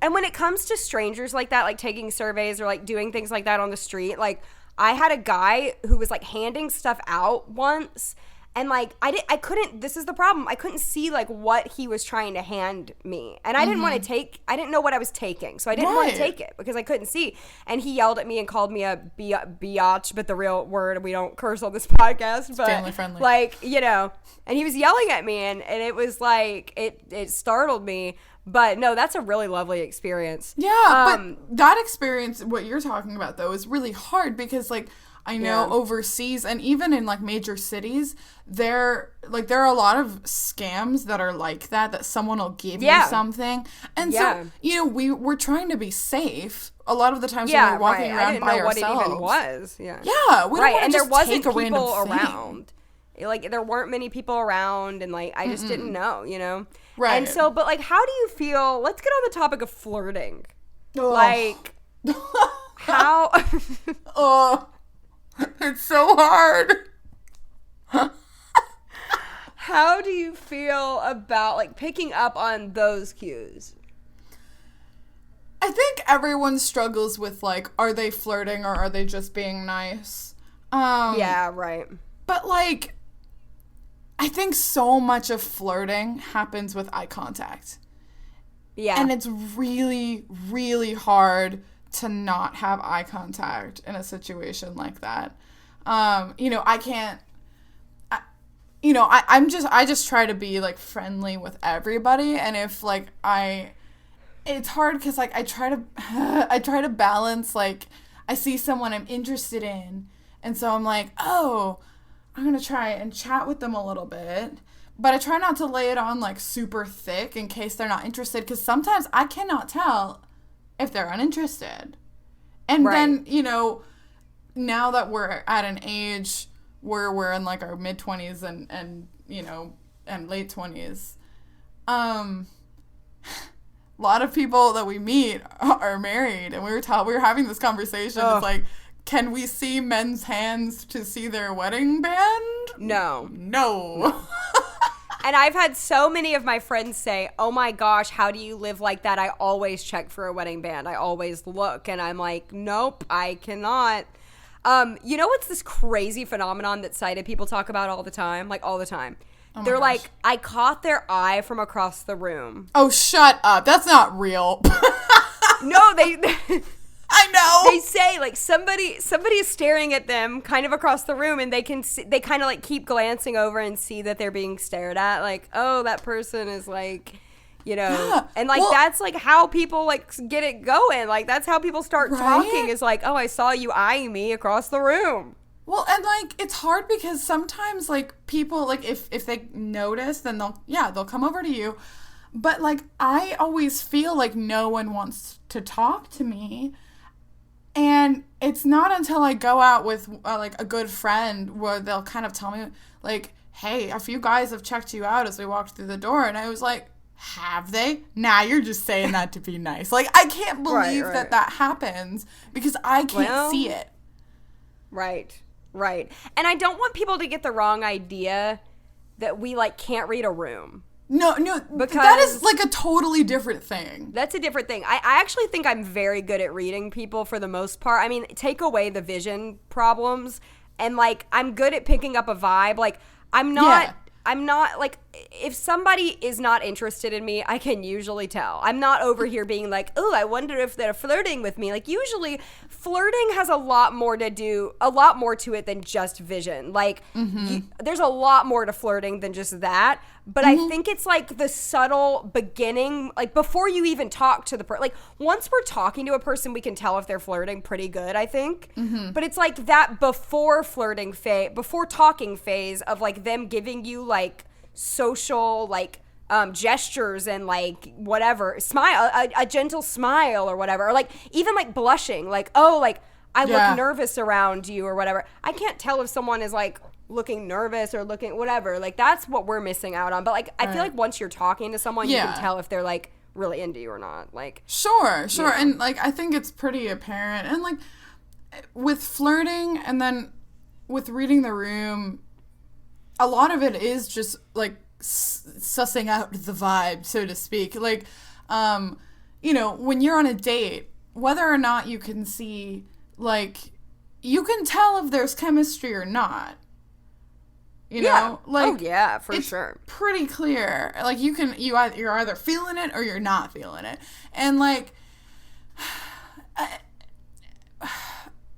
And when it comes to strangers like that, like taking surveys or, like, doing things like that on the street, like, I had a guy who was, like, handing stuff out once. And, like, I couldn't, this is the problem. I couldn't see, like, what he was trying to hand me. And I didn't want to I didn't know what I was taking. So I didn't want to take it because I couldn't see. And he yelled at me and called me a biatch, but the real word, we don't curse on this podcast. But, family friendly. Like, you know, and he was yelling at me and it was, like, it startled me. But, no, that's a really lovely experience. Yeah, but that experience, what you're talking about, though, is really hard because, like, I know overseas and even in like major cities, there are a lot of scams that are like that someone will give you something. And so, you know, we're trying to be safe a lot of the times when we're walking around by ourselves. I didn't know what it even was. Yeah. Yeah. We don't want to just there wasn't take a random people thing. around. Like, there weren't many people around and, like, I just didn't know, you know? Right. And so, but, like, how do you feel? Let's get on the topic of flirting. Oh. Like, how? Oh. It's so hard. How do you feel about, like, picking up on those cues? I think everyone struggles with, like, are they flirting or are they just being nice? Yeah, right. But, like, I think so much of flirting happens with eye contact. Yeah. And it's really, really hard to not have eye contact in a situation like that. You know, I can't, I just try to be, like, friendly with everybody. And if, like, it's hard because, like, I try to balance, like, I see someone I'm interested in. And so I'm like, oh, I'm going to try and chat with them a little bit. But I try not to lay it on, like, super thick in case they're not interested. Because sometimes I cannot tell if they're uninterested. And then, you know, now that we're at an age where we're in, like, our mid-20s and you know, and late 20s, a lot of people that we meet are married. And we were having this conversation. It's like, can we see men's hands to see their wedding band? No. And I've had so many of my friends say, oh my gosh, how do you live like that? I always check for a wedding band. I always look. And I'm like, nope, I cannot. You know what's this crazy phenomenon that sighted people talk about all the time? Like, all the time. They're like, I caught their eye from across the room. Oh, shut up. That's not real. No, they I know. They say, like, somebody is staring at them kind of across the room, and they can see, they kind of, like, keep glancing over and see that they're being stared at. Like, oh, that person is, like, You know, Yeah. and like Well- that's like how people like get it going. Like that's how people start Right? talking is like, oh, I saw you eyeing me across the room. Well, and like it's hard because sometimes like people like if they notice, then they'll come over to you. But like I always feel like no one wants to talk to me. And it's not until I go out with like a good friend where they'll kind of tell me like, "Hey, a few guys have checked you out as we walked through the door." And I was like, "Have they?" Nah, you're just saying that to be nice. Like I can't believe Right. that happens because I can't Well, see it. Right. Right. And I don't want people to get the wrong idea that we like can't read a room. No, Because- that is like a totally different thing. That's a different thing. I actually think I'm very good at reading people for the most part. I mean, take away the vision problems and like I'm good at picking up a vibe. Like I'm not like if somebody is not interested in me, I can usually tell. I'm not over here being like, "Oh, I wonder if they're flirting with me." Like usually flirting has a lot more to it than just vision. Like there's a lot more to flirting than just that. But I think it's like the subtle beginning, like before you even talk to the person. Like once we're talking to a person, we can tell if they're flirting pretty good, I think. But it's like that before flirting phase, before talking phase of like them giving you like social like gestures and like whatever, smile, a gentle smile or whatever, or like even like blushing, like, oh, like I look nervous around you or whatever. I can't tell if someone is like looking nervous or looking whatever. Like that's what we're missing out on. But like I feel like once you're talking to someone, you can tell if they're like really into you or not. Like Sure. And like I think it's pretty apparent. And like with flirting and then with reading the room, a lot of it is just like sussing out the vibe, so to speak. Like you know, when you're on a date, whether or not you can see, like, you can tell if there's chemistry or not. You know, like, oh yeah, for it's sure. pretty clear. Like you're either feeling it or you're not feeling it, and like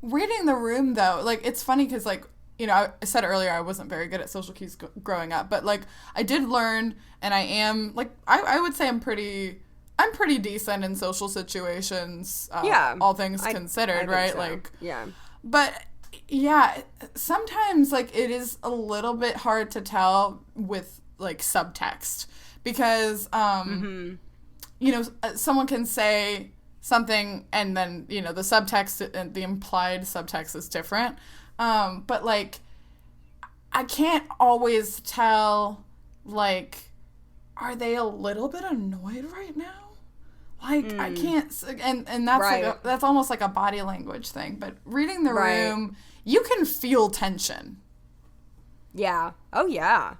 reading the room though, like it's funny because like you know I said earlier I wasn't very good at social cues growing up, but like I did learn, and I am like I would say I'm pretty decent in social situations. All things considered, right? So. Like but yeah, sometimes like it is a little bit hard to tell with like subtext because you know someone can say something and then you know the subtext and the implied subtext is different, but like I can't always tell, like, are they a little bit annoyed right now? Like I can't, and that's like that's almost like a body language thing. But reading the room, you can feel tension. Yeah. Oh yeah.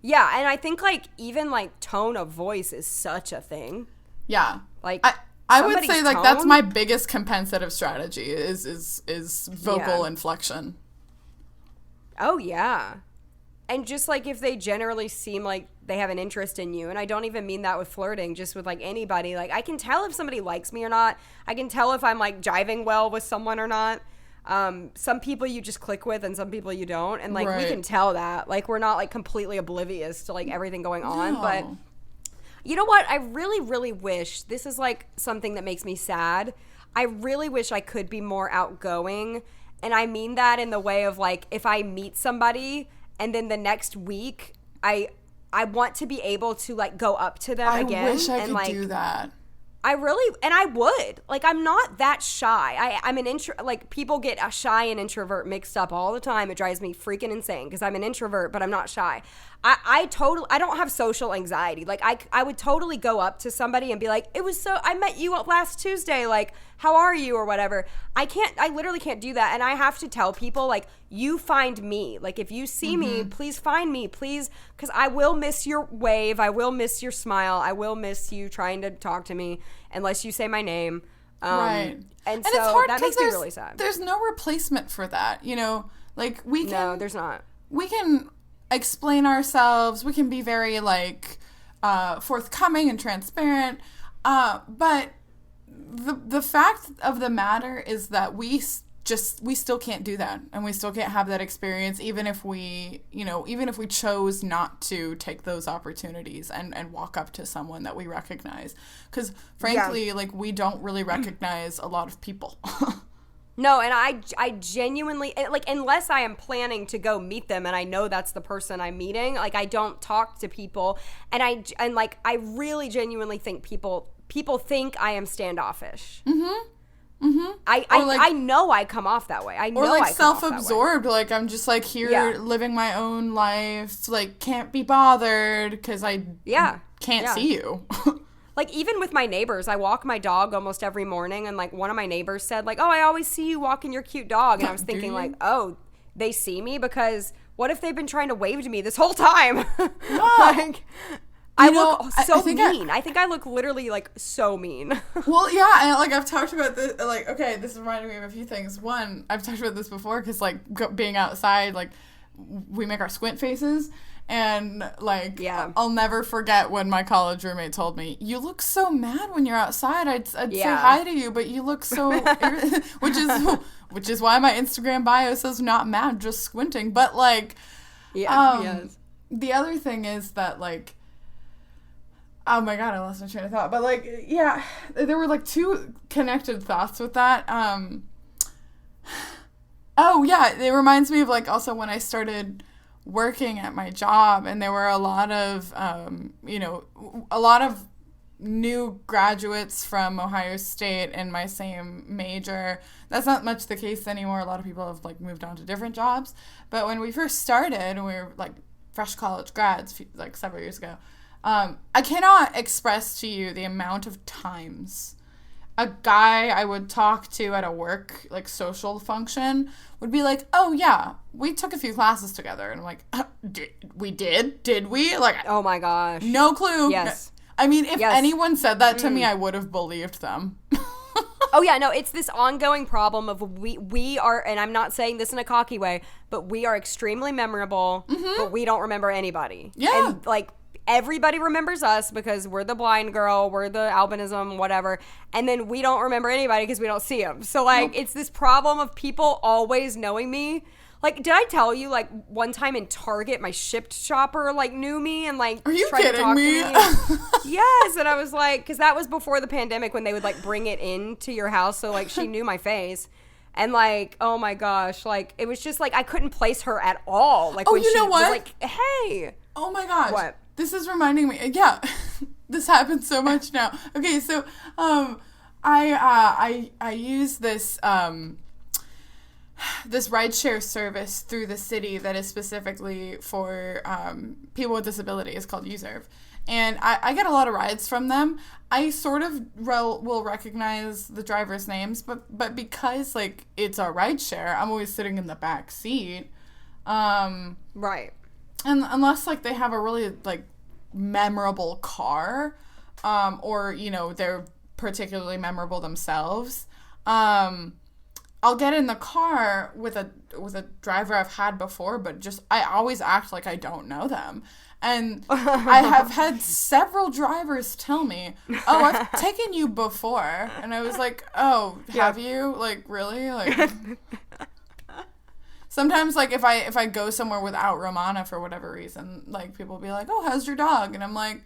Yeah, and I think like even like tone of voice is such a thing. Yeah. Like I would say like that's tone? my biggest compensative strategy is vocal inflection. Oh yeah. And just like if they generally seem like they have an interest in you, and I don't even mean that with flirting, just with like anybody, like I can tell if somebody likes me or not. I can tell if I'm like jiving well with someone or not. Some people you just click with and some people you don't, and like we can tell that. Like we're not like completely oblivious to like everything going on. But you know what? I really, really wish, this is like something that makes me sad. I really wish I could be more outgoing. And I mean that in the way of like if I meet somebody and then the next week I want to be able to like go up to them again. I wish I and could like do that. I really, and I would. Like, I'm not that shy. I'm an like, people get a shy and introvert mixed up all the time. It drives me freaking insane because I'm an introvert, but I'm not shy. I don't have social anxiety. Like, I would totally go up to somebody and be like, I met you last Tuesday. Like, how are you or whatever. I literally can't do that. And I have to tell people, like, you find me. Like, if you see me, please find me, please. Because I will miss your wave. I will miss your smile. I will miss you trying to talk to me unless you say my name. Right. And so it's hard that makes me really sad. There's no replacement for that. You know, like we can. No, there's not. We can explain ourselves. We can be very like forthcoming and transparent. But the fact of the matter is that we we still can't do that, and we still can't have that experience, even if we chose not to take those opportunities and walk up to someone that we recognize, because frankly, like, we don't really recognize a lot of people. No, and I genuinely, like, unless I am planning to go meet them and I know that's the person I'm meeting, like, I don't talk to people, and I really genuinely think people think I am standoffish. I know I come off that way. I know, or like self-absorbed, like I'm just like here living my own life, like can't be bothered because I can't see you. Like, even with my neighbors, I walk my dog almost every morning, and like one of my neighbors said, like, oh, I always see you walking your cute dog, and I was thinking like, oh, they see me, because what if they've been trying to wave to me this whole time? Like, I look so mean. I think I look literally, like, so mean. Well, yeah, and, like, I've talked about this, like, okay, this is reminding me of a few things. One, I've talked about this before, because, like, being outside, like, we make our squint faces, and, like, I'll never forget when my college roommate told me, you look so mad when you're outside. I'd say hi to you, but you look so, which is why my Instagram bio says not mad, just squinting. But, like, the other thing is that, like, oh my god, I lost my train of thought. But, like, yeah, there were, like, two connected thoughts with that. Oh, yeah, it reminds me of, like, also when I started working at my job, and there were a lot of, a lot of new graduates from Ohio State in my same major. That's not much the case anymore. A lot of people have, like, moved on to different jobs. But when we first started, and we were, like, fresh college grads, like, several years ago, I cannot express to you the amount of times a guy I would talk to at a work, like, social function would be like, oh, yeah, we took a few classes together. And I'm like, did we? Like, oh, my gosh. No clue. Yes. I mean, if anyone said that to me, I would have believed them. Oh, yeah, no, it's this ongoing problem of we are, and I'm not saying this in a cocky way, but we are extremely memorable, but we don't remember anybody. Yeah. And, like, everybody remembers us because we're the blind girl, we're the albinism, whatever, and then we don't remember anybody because we don't see them. So, like, it's this problem of people always knowing me. Like, did I tell you, like, one time in Target, my Shipt shopper, like, knew me and, like, tried to talk to me? Yes, and I was like, because that was before the pandemic when they would, like, bring it into your house, so, like, she knew my face. And, like, oh my gosh, like, it was just, like, I couldn't place her at all. Like, when she was like, hey. Oh my gosh. What? This is reminding me. Yeah, this happens so much now. Okay, so I use this this rideshare service through the city that is specifically for people with disabilities. It's called Userve. And I get a lot of rides from them. I sort of will recognize the drivers' names, but because, like, it's a rideshare, I'm always sitting in the back seat. Right. And unless, like, they have a really, like, memorable car, or, you know, they're particularly memorable themselves, I'll get in the car with a driver I've had before, but just I always act like I don't know them. And I have had several drivers tell me, oh, I've taken you before. And I was like, oh, have you? Like, really? Like... Sometimes, like, if I go somewhere without Romana for whatever reason, like, people will be like, oh, how's your dog? And I'm like,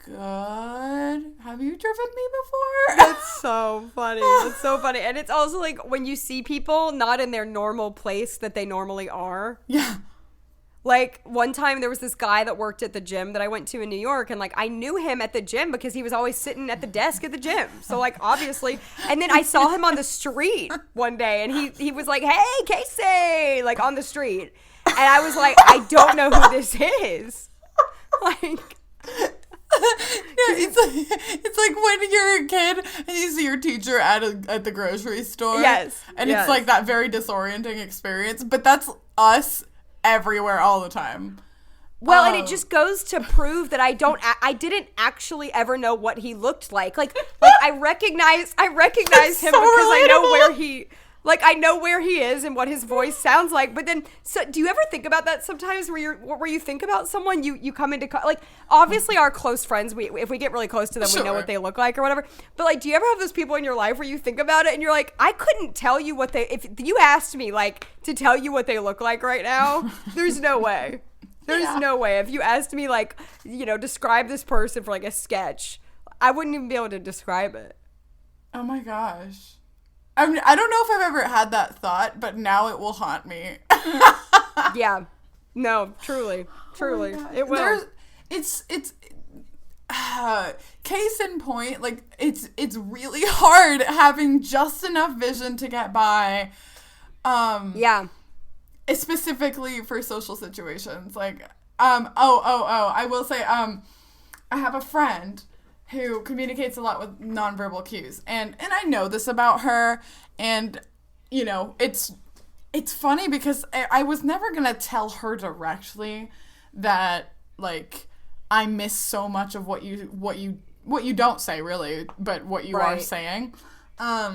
good. Have you driven me before? That's so funny. That's so funny. And it's also, like, when you see people not in their normal place that they normally are. Yeah. Like, one time there was this guy that worked at the gym that I went to in New York, and, like, I knew him at the gym because he was always sitting at the desk at the gym. So, like, obviously. And then I saw him on the street one day, and he was like, hey, Casey, like, on the street. And I was like, I don't know who this is. Like... it's like when you're a kid and you see your teacher at the grocery store. Yes. And it's like that very disorienting experience. But that's us everywhere all the time. Well, and it just goes to prove that I didn't actually ever know what he looked like. Like I recognize him so because relatable. I know where he Like, I know where he is and what his voice sounds like, but then, so do you ever think about that sometimes where you think about someone, you come into, like, obviously our close friends, if we get really close to them, we know what they look like or whatever, but, like, do you ever have those people in your life where you think about it and you're like, I couldn't tell you what if you asked me, like, to tell you what they look like right now, there's no way. There's no way. If you asked me, like, you know, describe this person for, like, a sketch, I wouldn't even be able to describe it. Oh my gosh. I mean, I don't know if I've ever had that thought, but now it will haunt me. Yeah. No, truly. Oh it will. It's case in point, like, it's really hard having just enough vision to get by. Yeah. Specifically for social situations. Like, I will say, I have a friend who communicates a lot with nonverbal cues. And I know this about her. And, you know, it's funny because I was never going to tell her directly that, like, I miss so much of what you don't say, really, but what you are saying. I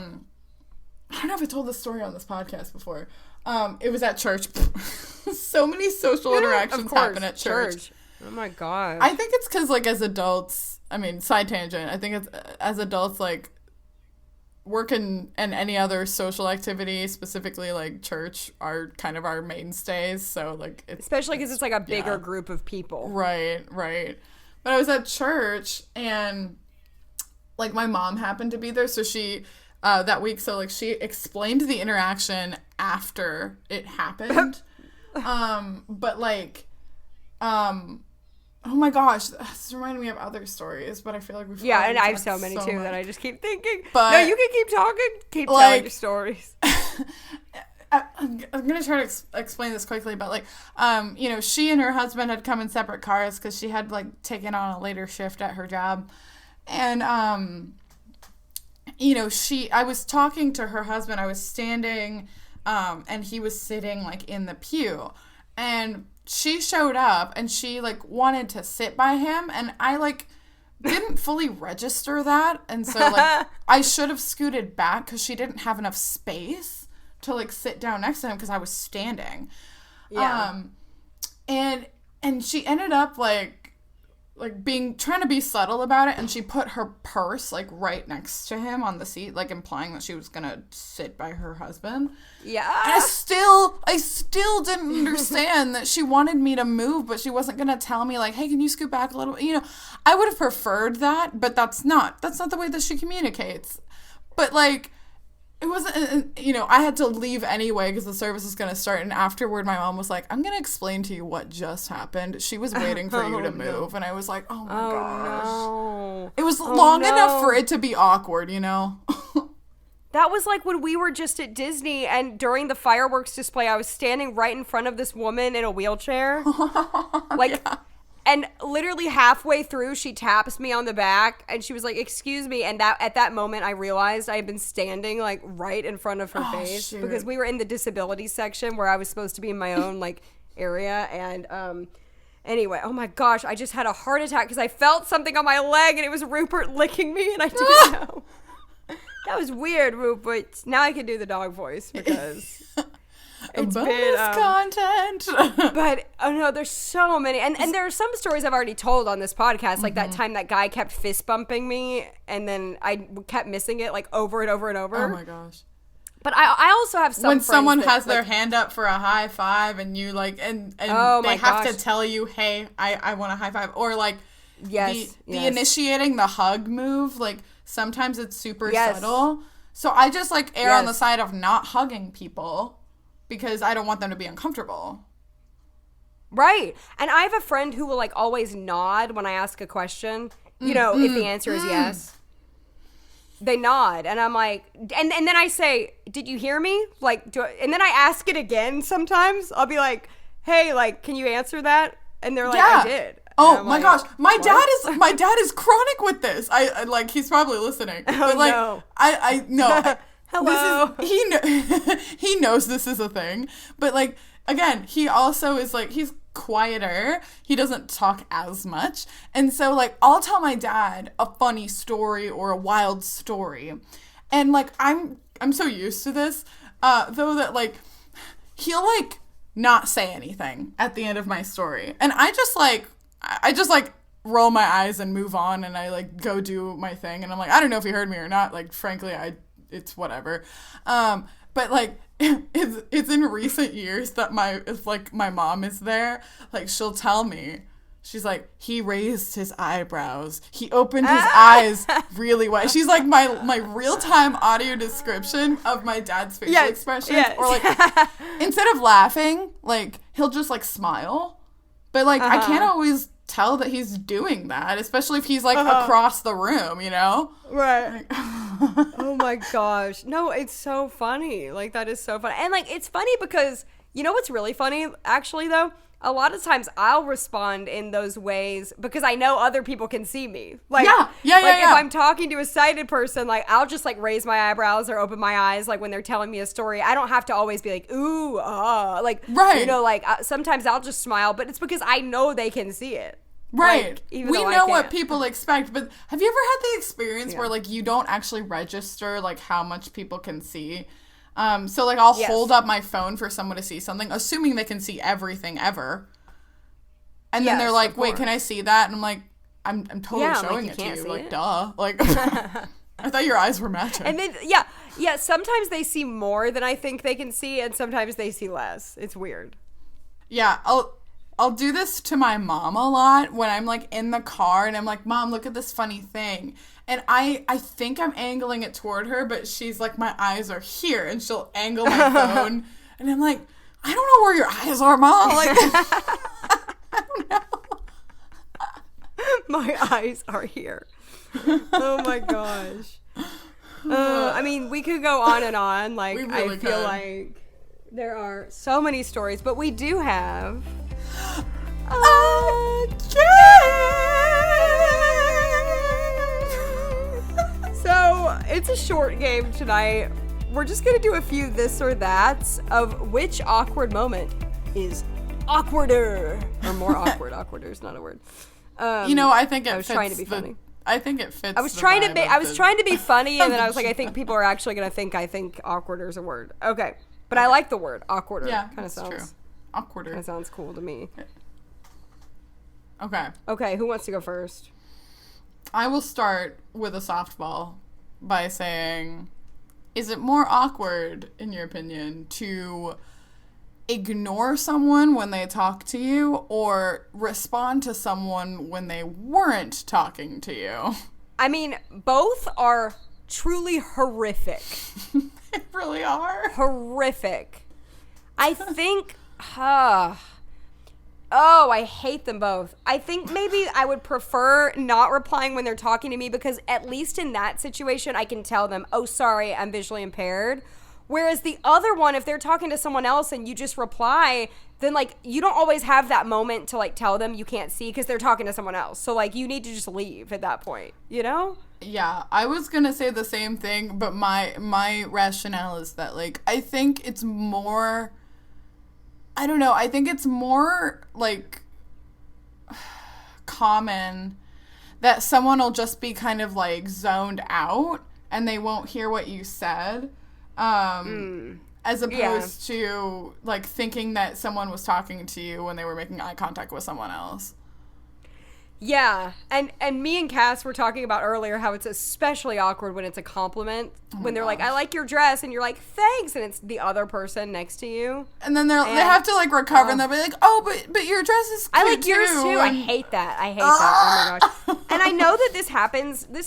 don't know if I told this story on this podcast before. It was at church. So many social interactions happen at church. Oh my god. I think it's because, like, as adults, I mean, side tangent, I think it's as adults, like, working and any other social activity, specifically, like, church, are kind of our mainstays. So, like, especially because it's like a bigger group of people. Right. But I was at church and, like, my mom happened to be there. So she, that week, so, like, she explained the interaction after it happened. But, like, oh my gosh, this reminded me of other stories, but I feel like we've and I have so many too much that I just keep thinking. But no, you can keep talking, keep telling your stories. I'm gonna try to explain this quickly, but, like, you know, she and her husband had come in separate cars because she had, like, taken on a later shift at her job, and you know, I was talking to her husband. I was standing, and he was sitting, like, in the pew, and she showed up and she, like, wanted to sit by him, and I, like, didn't fully register that, and so, like, I should have scooted back because she didn't have enough space to, like, sit down next to him because I was standing. And she ended up, like trying to be subtle about it, and she put her purse, like, right next to him on the seat, like, implying that she was gonna sit by her husband. Yeah. And I still didn't understand that she wanted me to move, but she wasn't gonna tell me, like, hey, can you scoot back a little bit? You know, I would have preferred that, but that's not the way that she communicates. But, like, it wasn't, you know, I had to leave anyway because the service was going to start. And afterward, my mom was like, I'm going to explain to you what just happened. She was waiting for you to move. And I was like, oh my gosh. No. It was long enough for it to be awkward, you know? That was like when we were just at Disney and during the fireworks display, I was standing right in front of this woman in a wheelchair. Like, and literally halfway through, she taps me on the back and she was like, excuse me. And at that moment, I realized I had been standing, like, right in front of her face because we were in the disability section where I was supposed to be in my own, like, area. And anyway, oh my gosh, I just had a heart attack because I felt something on my leg and it was Rupert licking me and I didn't know. That was weird, Rupert. Now I can do the dog voice because... It's bonus content. But oh no, there's so many, and there are some stories I've already told on this podcast, like that time that guy kept fist bumping me, and then I kept missing it, like, over and over and over. Oh my gosh! But I also have some when friends someone that, has like, their hand up for a high five, and you, like, and oh they my have gosh. to tell you, hey, I want a high five, or, like, yes, the initiating the hug move, like, sometimes it's super subtle. So I just, like, err on the side of not hugging people. Because I don't want them to be uncomfortable. Right. And I have a friend who will, like, always nod when I ask a question. You know, if the answer is yes. They nod. And I'm like, and then I say, did you hear me? Like, and then I ask it again sometimes. I'll be like, hey, like, can you answer that? And they're like, I did. Oh my gosh, my dad is chronic with this. I like, he's probably listening. But, like, no. I know. Hello. He knows this is a thing, but, like, again, he also is, like, he's quieter. He doesn't talk as much, and so, like, I'll tell my dad a funny story or a wild story, and, like, I'm so used to this. Though that, like, he'll, like, not say anything at the end of my story. And I just, like, roll my eyes and move on, and I, like, go do my thing. And I'm like, I don't know if he heard me or not. Like, frankly, it's whatever. But, like, it's in recent years that my mom is there. Like, she'll tell me, she's like, he raised his eyebrows. He opened his eyes really wide. She's like my real-time audio description of my dad's facial expressions. Yes. Or, like, instead of laughing, like, he'll just, like, smile. But, like, I can't always tell that he's doing that, especially if he's, like, across the room, you know? Right. Like, oh, my gosh. No, it's so funny. Like, that is so funny. And, like, it's funny because, you know what's really funny, actually, though? A lot of times I'll respond in those ways because I know other people can see me. Like, if I'm talking to a sighted person, like, I'll just, like, raise my eyebrows or open my eyes, like, when they're telling me a story. I don't have to always be like, ooh, like, right. You know, like, sometimes I'll just smile, but it's because I know they can see it. Right. Like, we know what people expect, but have you ever had the experience where, like, you don't actually register, like, how much people can see? So, like, I'll hold up my phone for someone to see something, assuming they can see everything ever. And then they're like, wait, can I see that? And I'm like, I'm totally showing it to you. Like, duh. Like, I thought your eyes were matching. And then, sometimes they see more than I think they can see, and sometimes they see less. It's weird. Yeah, I'll do this to my mom a lot when I'm, like, in the car and I'm like, Mom, look at this funny thing. And I think I'm angling it toward her, but she's like, my eyes are here. And she'll angle my phone. And I'm like, I don't know where your eyes are, Mom. Like, I don't know. My eyes are here. Oh, my gosh. I mean, we could go on and on. Like, really I feel like there are so many stories. But we do have... So it's a short game tonight. We're just gonna do a few this or that's of which awkward moment is awkwarder or more awkward. Awkwarder is not a word. You know, I think I was trying to be funny. I think it fits. I was trying to be funny, and then I was like, I think people are actually gonna think I think awkwarder is a word. Okay, but I like the word awkwarder. Yeah, kind of sounds true. Awkwarder. That sounds cool to me. Okay. Okay, who wants to go first? I will start with a softball by saying, is it more awkward, in your opinion, to ignore someone when they talk to you or respond to someone when they weren't talking to you? I mean, both are truly horrific. They really are. Horrific. I think... Oh, I hate them both. I think maybe I would prefer not replying when they're talking to me because at least in that situation, I can tell them, oh, sorry, I'm visually impaired. Whereas the other one, if they're talking to someone else and you just reply, then, like, you don't always have that moment to, like, tell them you can't see because they're talking to someone else. So, like, you need to just leave at that point, you know? Yeah, I was going to say the same thing, but my rationale is that, like, I think it's more... I don't know. I think it's more, like, common that someone will just be kind of, like, zoned out and they won't hear what you said as opposed to, like, thinking that someone was talking to you when they were making eye contact with someone else. Yeah, and me and Cass were talking about earlier how it's especially awkward when it's a compliment. When they're like, I like your dress, and you're like, thanks, and it's the other person next to you. And then they have to, like, recover, and they'll be like, oh, but your dress is cute, I like yours, too. I hate that. Oh, my gosh. And I know that this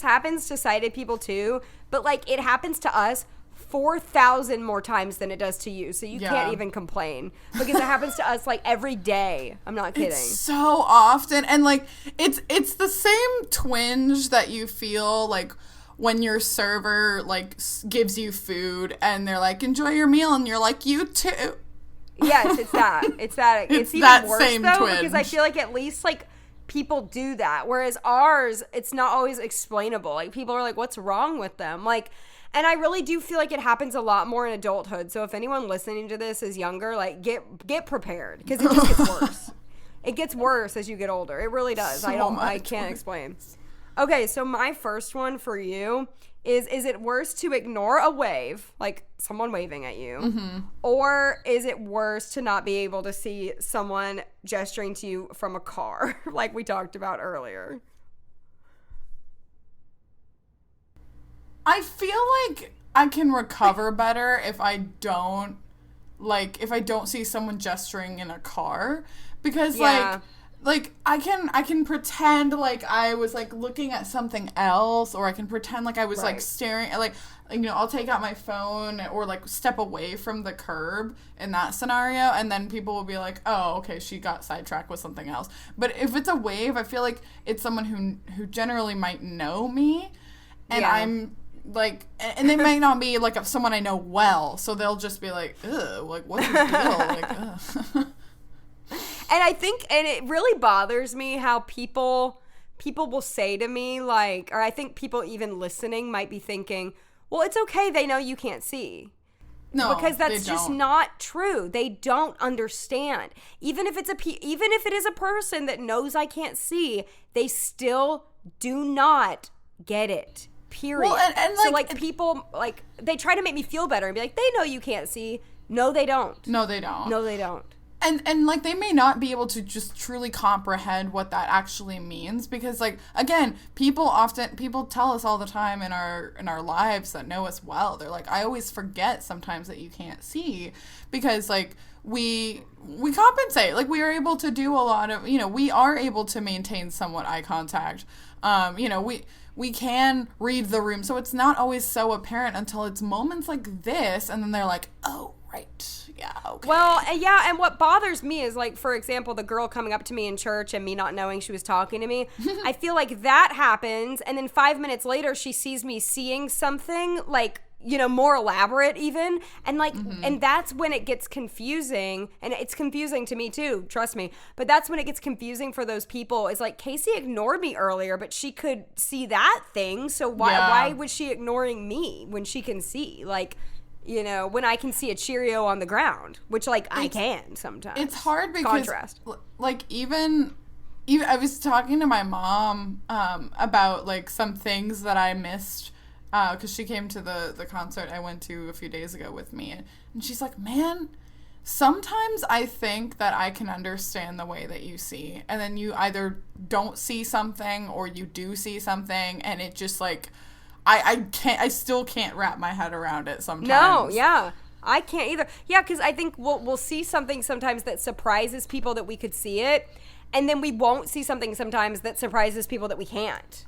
happens to sighted people, too, but, like, it happens to us 4,000 more times than it does to you, so you can't even complain because it happens to us like every day. I'm not kidding. It's so often, and like it's the same twinge that you feel like when your server like gives you food and they're like, enjoy your meal, and you're like, you too. Yes, it's that. It's even that worse same though twinge. Because I feel like at least like people do that, whereas ours, it's not always explainable. Like people are like, what's wrong with them? Like. And I really do feel like it happens a lot more in adulthood. So if anyone listening to this is younger, like get prepared because it just gets worse. It gets worse as you get older. It really does. I can't explain. Okay, so my first one for you Is it worse to ignore a wave, like someone waving at you, or is it worse to not be able to see someone gesturing to you from a car, like we talked about earlier? I feel like I can recover better if I don't see someone gesturing in a car, because like I can pretend like I was like looking at something else, or I can pretend like I was like staring at like I'll take out my phone or like step away from the curb in that scenario, and then people will be like, oh, okay, she got sidetracked with something else. But if it's a wave, I feel like it's someone who generally might know me, and I'm like, and they might not be like someone I know well, so they'll just be like, ugh, like what's the deal? Like, ugh. And I think, and it really bothers me how people will say to me, like, or I think people even listening might be thinking, well, it's okay, they know you can't see. No, because that's just not true. They don't understand. Even if it is a person that knows I can't see, they still do not get it. Period. Well, and so like people, like, they try to make me feel better and be like, they know you can't see. No, they don't. No, they don't. No, they don't. And like, they may not be able to just truly comprehend what that actually means, because like, again, people tell us all the time in our lives that know us well, they're like, I always forget sometimes that you can't see, because like we compensate, like we are able to do a lot of, we are able to maintain somewhat eye contact. We can read the room, so it's not always so apparent until it's moments like this, and then they're like, oh, right. Yeah, okay. Well, yeah, and what bothers me is, like, for example, the girl coming up to me in church and me not knowing she was talking to me. I feel like that happens, and then 5 minutes later, she sees me seeing something, like, more elaborate even, and like, and that's when it gets confusing, and it's confusing to me too, trust me, but that's when it gets confusing for those people, is like, Casey ignored me earlier, but she could see that thing, so why was she ignoring me when she can see, like, when I can see a Cheerio on the ground, which, like, I can sometimes. It's hard because, like, even I was talking to my mom about, like, some things that I missed, because she came to the concert I went to a few days ago with me, and she's like, man, sometimes I think that I can understand the way that you see, and then you either don't see something or you do see something, and it just, like, I still can't wrap my head around it sometimes. No, yeah. I can't either. Yeah, because I think we'll see something sometimes that surprises people that we could see it, and then we won't see something sometimes that surprises people that we can't.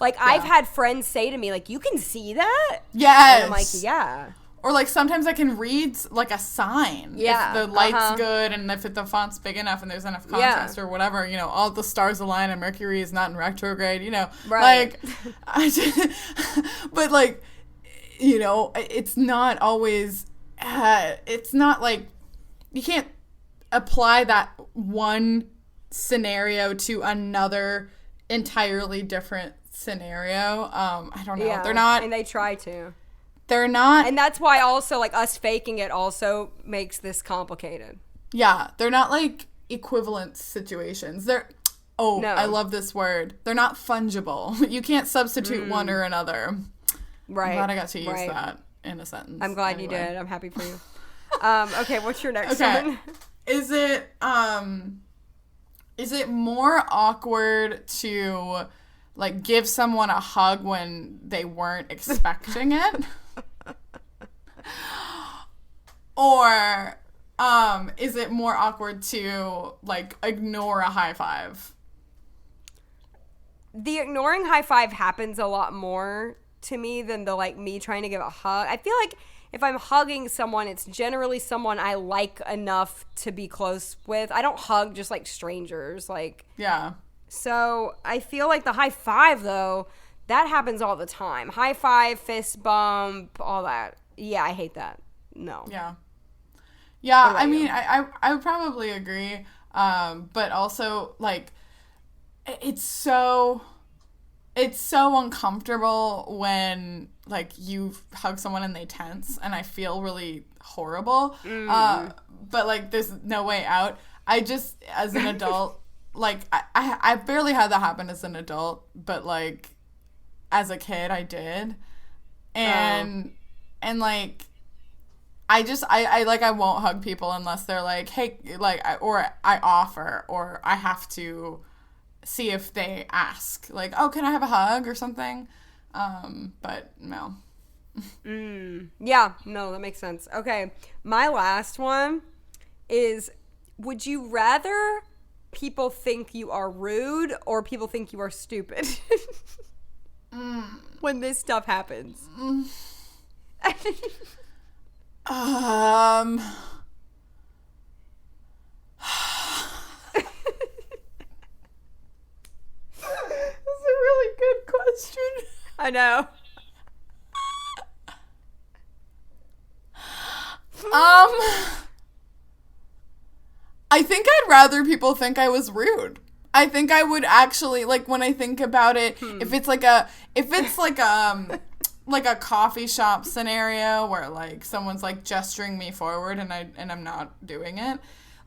Like, yeah. I've had friends say to me, like, you can see that? Yes. And I'm like, yeah. Or, like, sometimes I can read, like, a sign. Yeah. If the light's good and if the font's big enough and there's enough contrast or whatever, all the stars align and Mercury is not in retrograde, Right. Like, but, like, it's not always, it's not, like, you can't apply that one scenario to another entirely different scenario. I don't know. Yeah, they're not. And they try to. They're not. And that's why also, like, us faking it also makes this complicated. Yeah. They're not, like, equivalent situations. They're, no. I love this word. They're not fungible. You can't substitute one or another. Right. I'm glad I got to use that in a sentence. I'm glad you did. I'm happy for you. Okay, what's your next one? Is it more awkward to, like, give someone a hug when they weren't expecting it? Or is it more awkward to, like, ignore a high five? The ignoring high five happens a lot more to me than the, like, me trying to give a hug. I feel like if I'm hugging someone, it's generally someone I like enough to be close with. I don't hug just, like, strangers. Like, yeah. So I feel like the high five, though, that happens all the time. High five, fist bump, all that. Yeah, I hate that. No. Yeah. Yeah, I mean, I would probably agree. But also, like, it's so uncomfortable when, like, you hug someone and they tense, and I feel really horrible. But, like, there's no way out. I just, as an adult, like, I barely had that happen as an adult, but, like, as a kid I did. And like I won't hug people unless they're like, hey, like, or I offer, or I have to see if they ask, like, oh, can I have a hug or something? But no. Yeah, no, that makes sense. Okay, my last one is, would you rather people think you are rude or people think you are stupid? When this stuff happens. That's a really good question. I know. I think I'd rather people think I was rude. I think I would actually, like, when I think about it, if it's like a coffee shop scenario where, like, someone's like gesturing me forward and I'm not doing it,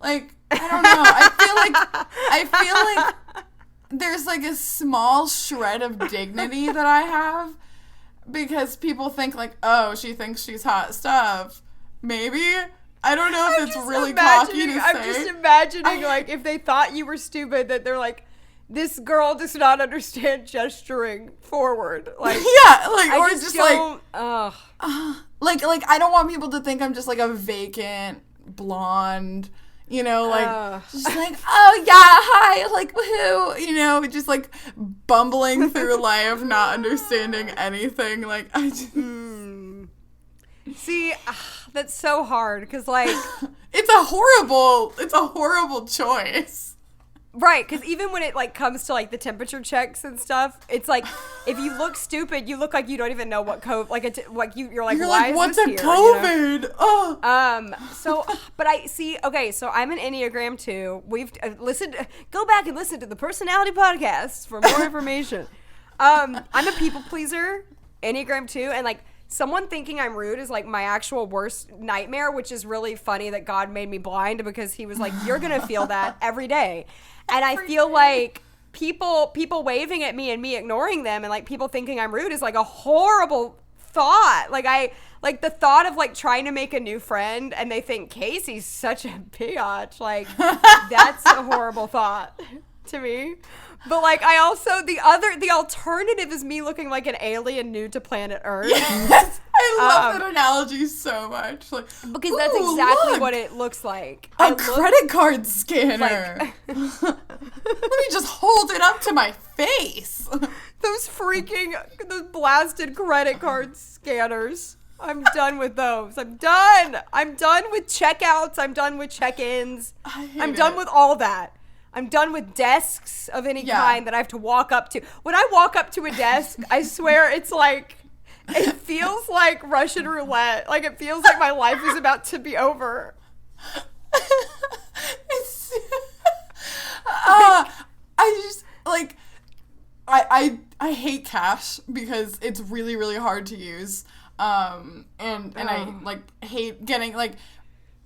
like, I don't know. I feel like there's like a small shred of dignity that I have, because people think like, oh, she thinks she's hot stuff. Maybe. I don't know if it's really cocky to say. I'm just imagining, like, if they thought you were stupid, that they're like, this girl does not understand gesturing forward. Like, yeah, like, or just like, like, I don't want people to think I'm just like a vacant blonde, you know, like, just like, oh yeah, hi, like, woohoo, you know, just like bumbling through life, not understanding anything. Like, I just. See, that's so hard, because, like, it's a horrible choice. Right, because even when it, like, comes to, like, the temperature checks and stuff, it's like, if you look stupid, you look like you don't even know what COVID, like, you're like, why is what's this a here? COVID? You know? So, but I see, okay, so I'm an Enneagram 2. We've go back and listen to the personality podcasts for more information. I'm a people pleaser, Enneagram 2, and, like, someone thinking I'm rude is, like, my actual worst nightmare, which is really funny that God made me blind, because he was like, you're going to feel that every day. And I feel like people waving at me and me ignoring them, and, like, people thinking I'm rude is, like, a horrible thought. Like, the thought of, like, trying to make a new friend and they think Casey's such a biatch, like, that's a horrible thought to me. But, like, I also, the alternative is me looking like an alien new to planet Earth. Yes, I love that analogy so much. Like, because that's exactly what it looks like. A credit card scanner. Like, let me just hold it up to my face. Those blasted credit card scanners. I'm done with those. I'm done with checkouts. I'm done with check-ins. I'm done with all that. I'm done with desks of any kind that I have to walk up to. When I walk up to a desk, I swear it's like, it feels like Russian roulette. Like, it feels like my life is about to be over. I hate cash because it's really, really hard to use. And I, like, hate getting, like,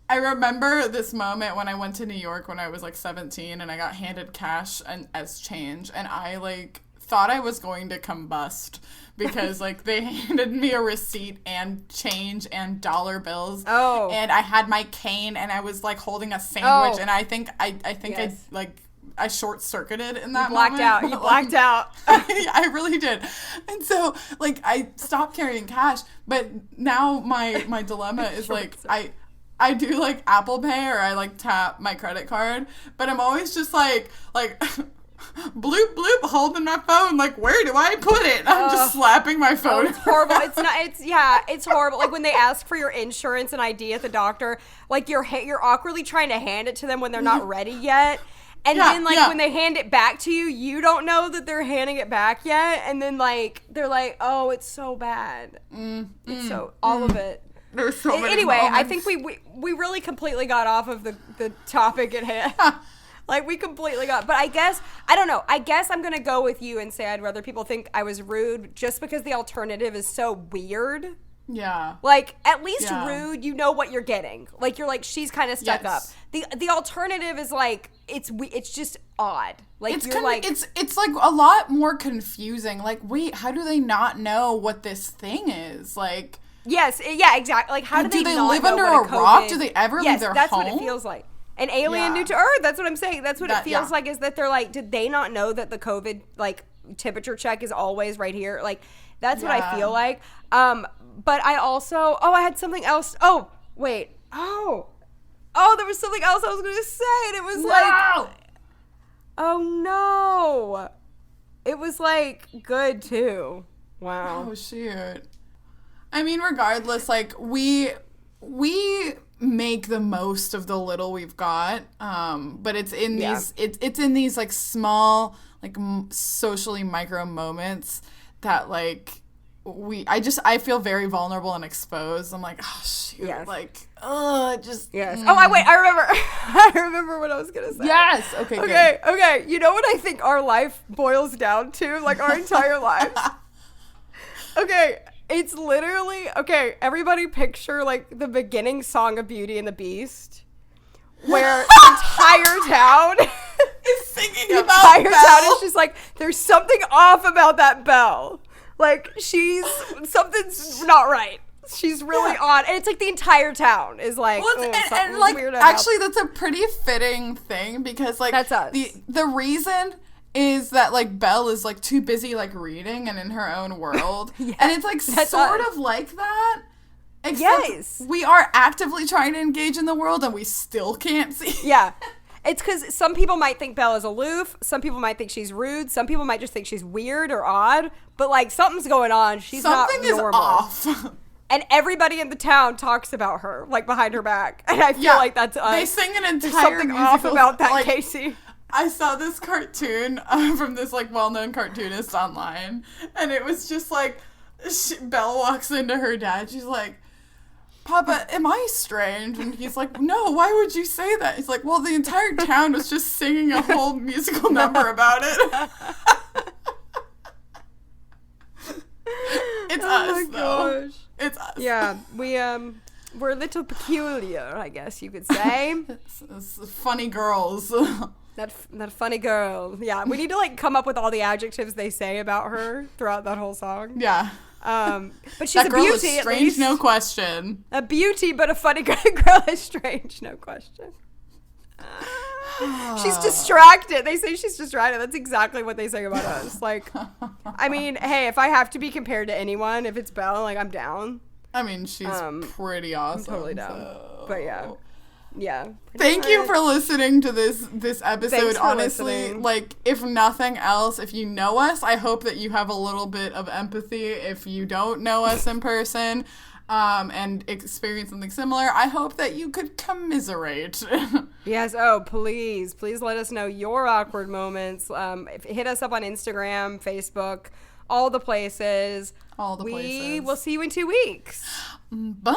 I remember this moment when I went to New York when I was, like, 17, and I got handed cash as change, and I, like, thought I was going to combust because, like, they handed me a receipt and change and dollar bills. Oh. And I had my cane, and I was, like, holding a sandwich, and I think yes. I short-circuited in that moment. You blacked out. I really did. And so, like, I stopped carrying cash, but now my dilemma is, like, I do, like, Apple Pay, or I, like, tap my credit card, but I'm always just, like, bloop, bloop, holding my phone, like, where do I put it? I'm just slapping my phone. It's horrible. It's horrible. Like, when they ask for your insurance and ID at the doctor, like, you're awkwardly trying to hand it to them when they're not ready yet. And then, like, when they hand it back to you, you don't know that they're handing it back yet. And then, like, they're like, oh, it's so bad. It's so, all of it. There's so many anyway, moments. I think we really completely got off of the topic at hand. Like, we completely got, but I guess, I don't know. I guess I'm going to go with you and say I'd rather people think I was rude, just because the alternative is so weird. Yeah. Like, at least rude, you know what you're getting. Like, you're like, she's kind of stuck up. The alternative is like, it's just odd. Like It's you're like it's like a lot more confusing. Like, wait, how do they not know what this thing is? Like, yes, yeah, exactly. Like how do they not live know under what a rock? Do they ever leave their that's home? what it feels like. An alien Yeah. new to Earth. That's what I'm saying. That's what it feels Yeah. like. Is that they're like, did they not know that the COVID like temperature check is always right here? Like that's what I Yeah. feel like. But I also I had something else. Oh wait. Oh there was something else I was gonna say, and it was like, oh no, it was like good too. Wow. Oh shoot. I mean, regardless, like we make the most of the little we've got, but it's in these it's in these like small like socially micro moments that like I feel very vulnerable and exposed. I'm like, oh shoot, Yes. like just Yes. Oh, I remember. I remember what I was gonna say. yes. Okay. Okay. You know what I think our life boils down to? Like our entire lives. Okay. It's literally everybody picture like the beginning song of Beauty and the Beast, where the entire town Is singing the about entire Belle. town is just like, there's something off about that Belle. Like something's not right. She's really odd, and it's like the entire town is like, Well, and like weird about actually that's a pretty fitting thing because like That's us. the reason is that like Belle is like too busy like reading and in her own world. And it's like that's sort us. of like that. Except Yes. we are actively trying to engage in the world and we still can't see. Yeah. It's because some people might think Belle is aloof. Some people might think she's rude. Some people might just think she's weird or odd. But like something's going on. She's Something not is normal. off. And everybody in the town talks about her, like behind her back. And I feel like that's us. They sing an There's entire something musical, off about that, like, Casey. I saw this cartoon from this like well-known cartoonist online, and it was just like Belle walks into her dad. She's like, "Papa, am I strange?" And he's like, "No, why would you say that?" He's like, "Well, the entire town was just singing a whole musical number about it." It's us, though. Gosh. It's us. Yeah, we're a little peculiar, I guess you could say. It's funny girls. That funny girl. Yeah, we need to like come up with all the adjectives they say about her throughout that whole song. Yeah. But she's That a girl beauty. is At strange, least. no question. A beauty, but a funny girl is strange, no question. She's distracted. They say she's distracted. That's exactly what they say about us. Like, I mean, hey, if I have to be compared to anyone, if it's Belle, like I'm down. I mean, she's pretty awesome. I'm totally down. So. But yeah. Thank you for listening to this episode. Thanks for Honestly, listening. like if nothing else, if you know us, I hope that you have a little bit of empathy. If you don't know us in person, and experience something similar, I hope that you could commiserate. Yes. Oh, please let us know your awkward moments. Hit us up on Instagram, Facebook, all the places. All the places. We will see you in 2 weeks. Bye.